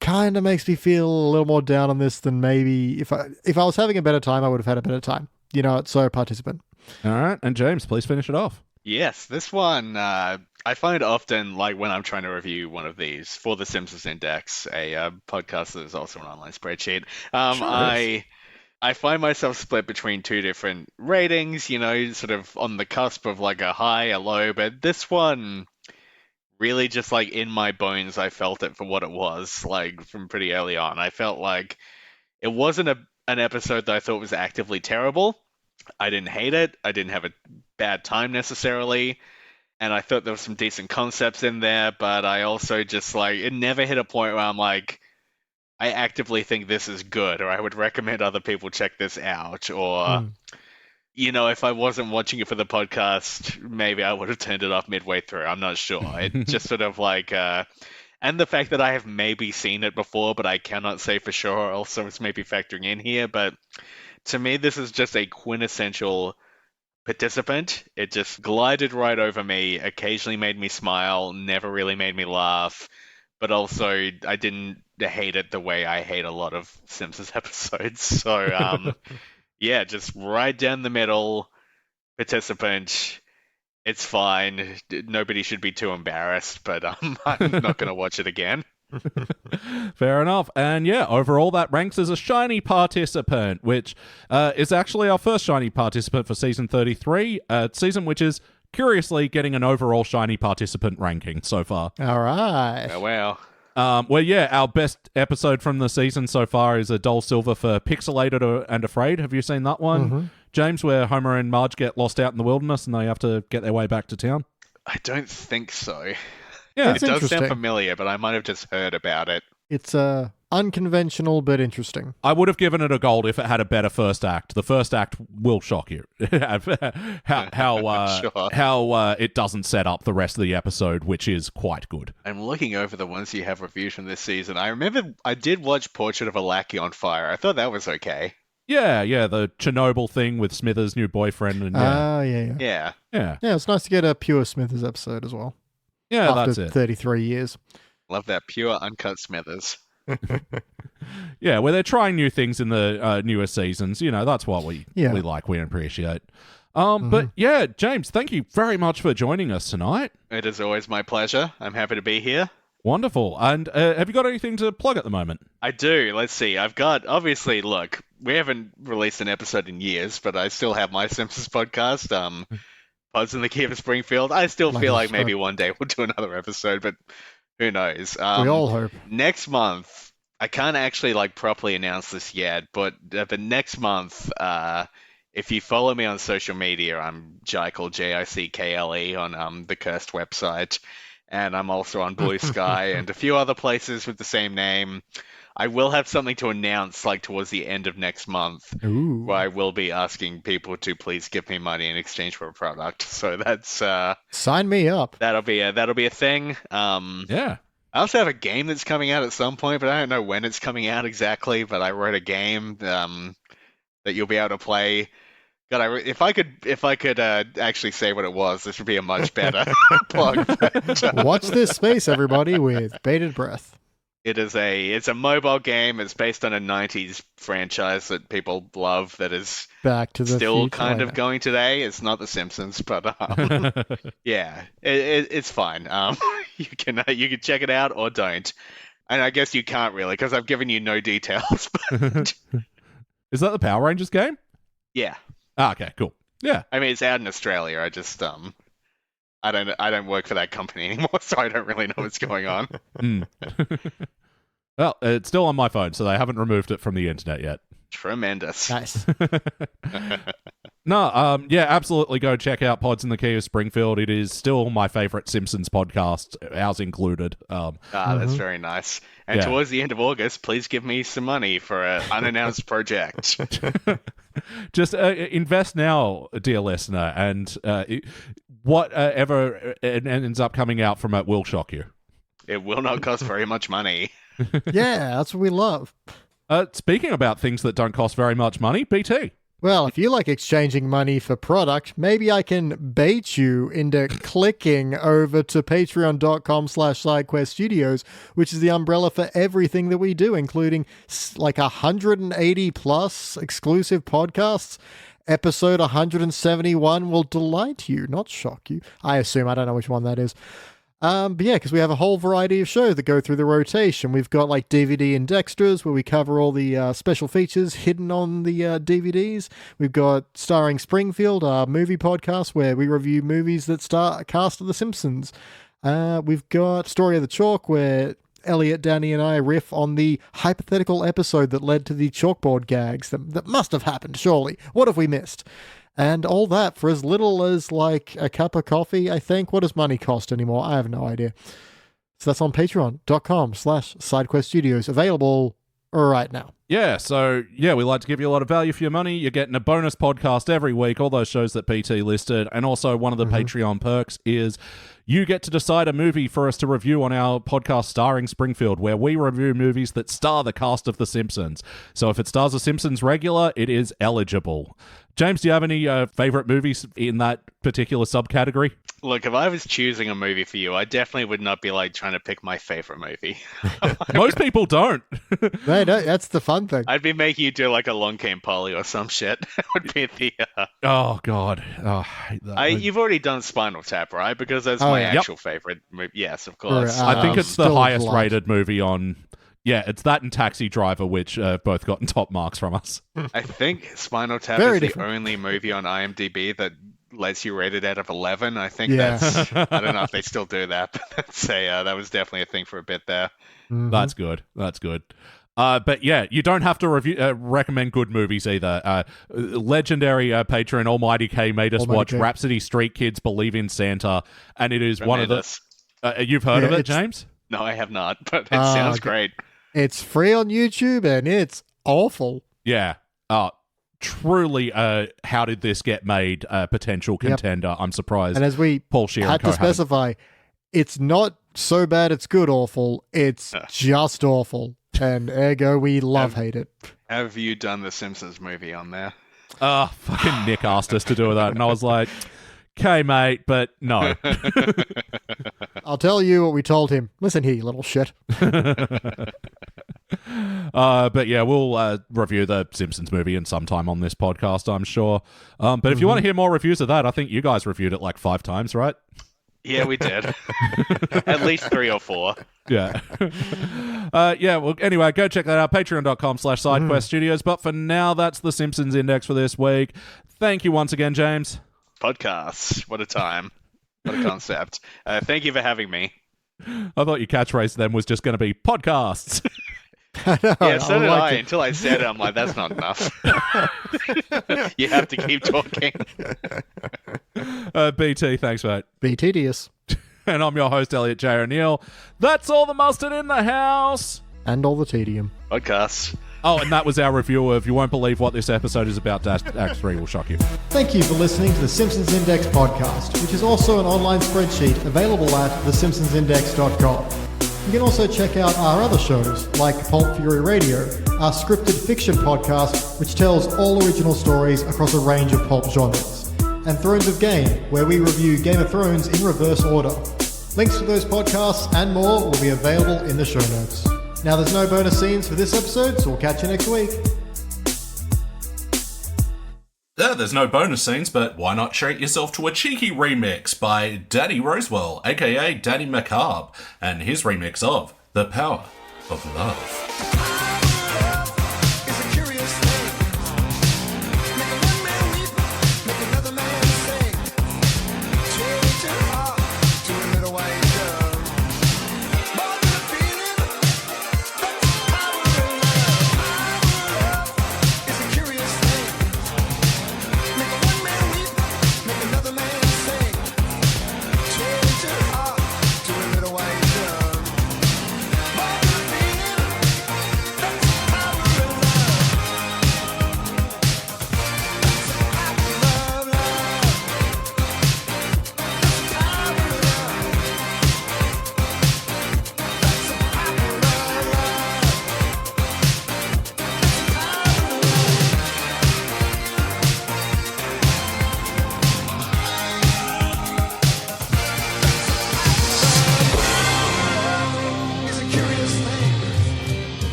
S4: kind of makes me feel a little more down on this than maybe if I was having a better time, I would have had a better time. So participant.
S2: All right, and James, please finish it off.
S3: Yes, this one, I find often, like when I'm trying to review one of these for the Simpsons Index, a podcast that is also an online spreadsheet, I find myself split between two different ratings, sort of on the cusp of like a high, a low, but this one really just like in my bones, I felt it for what it was, like from pretty early on. I felt like it wasn't an episode that I thought was actively terrible. I didn't hate it. I didn't have a bad time necessarily. And I thought there were some decent concepts in there, but I also just like, it never hit a point where I'm like, I actively think this is good, or I would recommend other people check this out, or, if I wasn't watching it for the podcast, maybe I would have turned it off midway through. I'm not sure. It just sort of like, and the fact that I have maybe seen it before, but I cannot say for sure also is maybe factoring in here. But to me, this is just a quintessential participant. It just glided right over me, occasionally made me smile, never really made me laugh, but also I didn't hate it the way I hate a lot of Simpsons episodes. So, just right down the middle, participant. It's fine. Nobody should be too embarrassed, but I'm not going to watch it again.
S2: Fair enough. And overall that ranks as a shiny participant, which is actually our first shiny participant for season 33, season which is curiously getting an overall shiny participant ranking so far.
S4: All right.
S3: Oh, wow.
S2: Our best episode from the season so far is a Dole Silver for Pixelated and Afraid. Have you seen that one, James, where Homer and Marge get lost out in the wilderness and they have to get their way back to town?
S3: I don't think so.
S2: Yeah,
S3: It
S4: That's
S3: does
S4: interesting.
S3: sound familiar, but I might have just heard about it.
S4: It's unconventional but interesting.
S2: I would have given it a gold if it had a better first act. The first act will shock you. how it doesn't set up the rest of the episode, which is quite good.
S3: I'm looking over the ones you have reviewed from this season. I remember I did watch Portrait of a Lackey on Fire. I thought that was okay.
S2: Yeah, the Chernobyl thing with Smithers' new boyfriend, and
S3: Yeah.
S2: yeah,
S4: it's nice to get a pure Smithers episode as well.
S2: yeah,
S4: after
S2: that's it.
S4: 33 years.
S3: Love that pure, uncut Smithers.
S2: Yeah, where they're trying new things in the newer seasons. That's what we like, we appreciate. But yeah, James, thank you very much for joining us tonight.
S3: It is always my pleasure. I'm happy to be here.
S2: Wonderful. And have you got anything to plug at the moment?
S3: I do. Let's see. I've got, obviously, look, we haven't released an episode in years, but I still have my Simpsons podcast, Pods in the Key of Springfield. I still feel like maybe one day we'll do another episode, but who knows?
S4: We all hope.
S3: Next month, I can't actually properly announce this yet, but next month, if you follow me on social media, I'm Jickle, Jickle, on the Cursed website, and I'm also on Blue Sky and a few other places with the same name. I will have something to announce towards the end of next month, where I will be asking people to please give me money in exchange for a product. So that's
S4: sign me up.
S3: That'll be a thing.
S2: Yeah.
S3: I also have a game that's coming out at some point, but I don't know when it's coming out exactly. But I wrote a game that you'll be able to play. God, if I could actually say what it was, this would be a much better plug. But,
S4: Watch this space, everybody, with bated breath.
S3: It's a mobile game. It's based on a 90s franchise that people love that is
S4: Back to the
S3: still
S4: future.
S3: kind of going today. It's not The Simpsons, but yeah, it's fine. You can check it out or don't. And I guess you can't really because I've given you no details. But
S2: Is that the Power Rangers game?
S3: yeah.
S2: Okay, cool. Yeah.
S3: I mean, it's out in Australia. I just I don't work for that company anymore, so I don't really know what's going on.
S2: Well, it's still on my phone, so they haven't removed it from the internet yet.
S3: Tremendous.
S4: Nice.
S2: No, yeah, absolutely go check out Pods in the Key of Springfield. It is still my favorite Simpsons podcast, ours included.
S3: That's very nice. And
S2: Yeah.
S3: towards the end of August, please give me some money for an unannounced project.
S2: Just invest now, dear listener, and whatever ends up coming out from it will shock you.
S3: It will not cost very much money.
S4: Yeah, that's what we love.
S2: Speaking about things that don't cost very much money, BT.
S4: Well, if you like exchanging money for product, maybe I can bait you into clicking over to patreon.com/sidequeststudios, which is the umbrella for everything that we do, including 180 plus exclusive podcasts. Episode 171 will delight you, not shock you. I assume. I don't know which one that is. But yeah, because we have a whole variety of shows that go through the rotation. We've got DVD and Dextras, where we cover all the special features hidden on the DVDs. We've got Starring Springfield, our movie podcast, where we review movies that star a cast of The Simpsons. We've got Story of the Chalk, where Elliot, Danny, and I riff on the hypothetical episode that led to the chalkboard gags that must have happened, surely. What have we missed? And all that for as little as a cup of coffee, I think. What does money cost anymore? I have no idea. So that's on patreon.com/sidequeststudios, available right now.
S2: Yeah, so yeah, we like to give you a lot of value for your money. You're getting a bonus podcast every week, all those shows that PT listed, and also one of the Patreon perks is you get to decide a movie for us to review on our podcast Starring Springfield, where we review movies that star the cast of The Simpsons. So if it stars a Simpsons regular, it is eligible. James, do you have any favorite movies in that particular subcategory?
S3: Look, if I was choosing a movie for you, I definitely would not be trying to pick my favorite movie.
S2: Most people don't.
S4: No, that's the fun thing.
S3: I'd be making you do Along Came Polly or some shit. That would be the.
S2: Oh God, I hate that.
S3: You've already done Spinal Tap, right? Because that's my actual favorite movie. Yes, of course.
S2: I think it's the
S4: Still
S2: highest
S4: Light.
S2: rated movie on. Yeah, it's that and Taxi Driver, which both gotten top marks from us.
S3: I think Spinal Tap
S4: Very
S3: is the
S4: different.
S3: only movie on IMDb that lets you rate it out of 11. I think
S4: Yeah.
S3: that's. I don't know if they still do that, but that was definitely a thing for a bit there.
S2: That's good. That's good. But yeah, you don't have to recommend good movies either. Legendary patron AlmightyK made us watch Rhapsody Street Kids Believe in Santa, and it is one of the... you've heard of it, James?
S3: No, I have not, but it sounds great.
S4: It's free on YouTube, and it's awful.
S2: Yeah. Truly, how did this get made? Potential contender. Yep. I'm surprised.
S4: And as we
S2: Paul Shear
S4: had to specify, it's not so bad it's good awful. It's just awful. And ergo, we hate it.
S3: Have you done the Simpsons movie on there?
S2: Fucking Nick asked us to do that, and I was like, okay, mate, but no.
S4: I'll tell you what we told him. Listen here, you little shit.
S2: But yeah, we'll review the Simpsons movie in some time on this podcast, I'm sure. But if you want to hear more reviews of that, I think you guys reviewed it like 5 times, right?
S3: Yeah, we did. At least 3 or 4.
S2: Yeah. Well, anyway, go check that out. Patreon.com/SideQuest Studios. But for now, that's the Simpsons Index for this week. Thank you once again, James.
S3: Podcasts. What a time. What a concept. Thank you for having me.
S2: I thought your catchphrase then was just going to be podcasts.
S3: Yeah, so did I. Until I said it, I'm like, that's not enough. You have to keep talking.
S2: BT, thanks, mate.
S4: Be tedious.
S2: And I'm your host, Elliot J. O'Neill. That's all the mustard in the house.
S4: And all the tedium.
S3: Podcasts.
S2: Oh, and that was our review of You Won't Believe What This Episode Is About. Act 3 will shock you.
S4: Thank you for listening to the Simpsons Index podcast, which is also an online spreadsheet available at thesimpsonsindex.com. You can also check out our other shows, like Pulp Fury Radio, our scripted fiction podcast, which tells all original stories across a range of pulp genres, and Thrones of Game, where we review Game of Thrones in reverse order. Links to those podcasts and more will be available in the show notes. Now, there's no bonus scenes for this episode, so we'll catch you next week.
S2: There's no bonus scenes, but why not treat yourself to a cheeky remix by Danny Rosewell, aka Danny Macabre, and his remix of The Power of Love.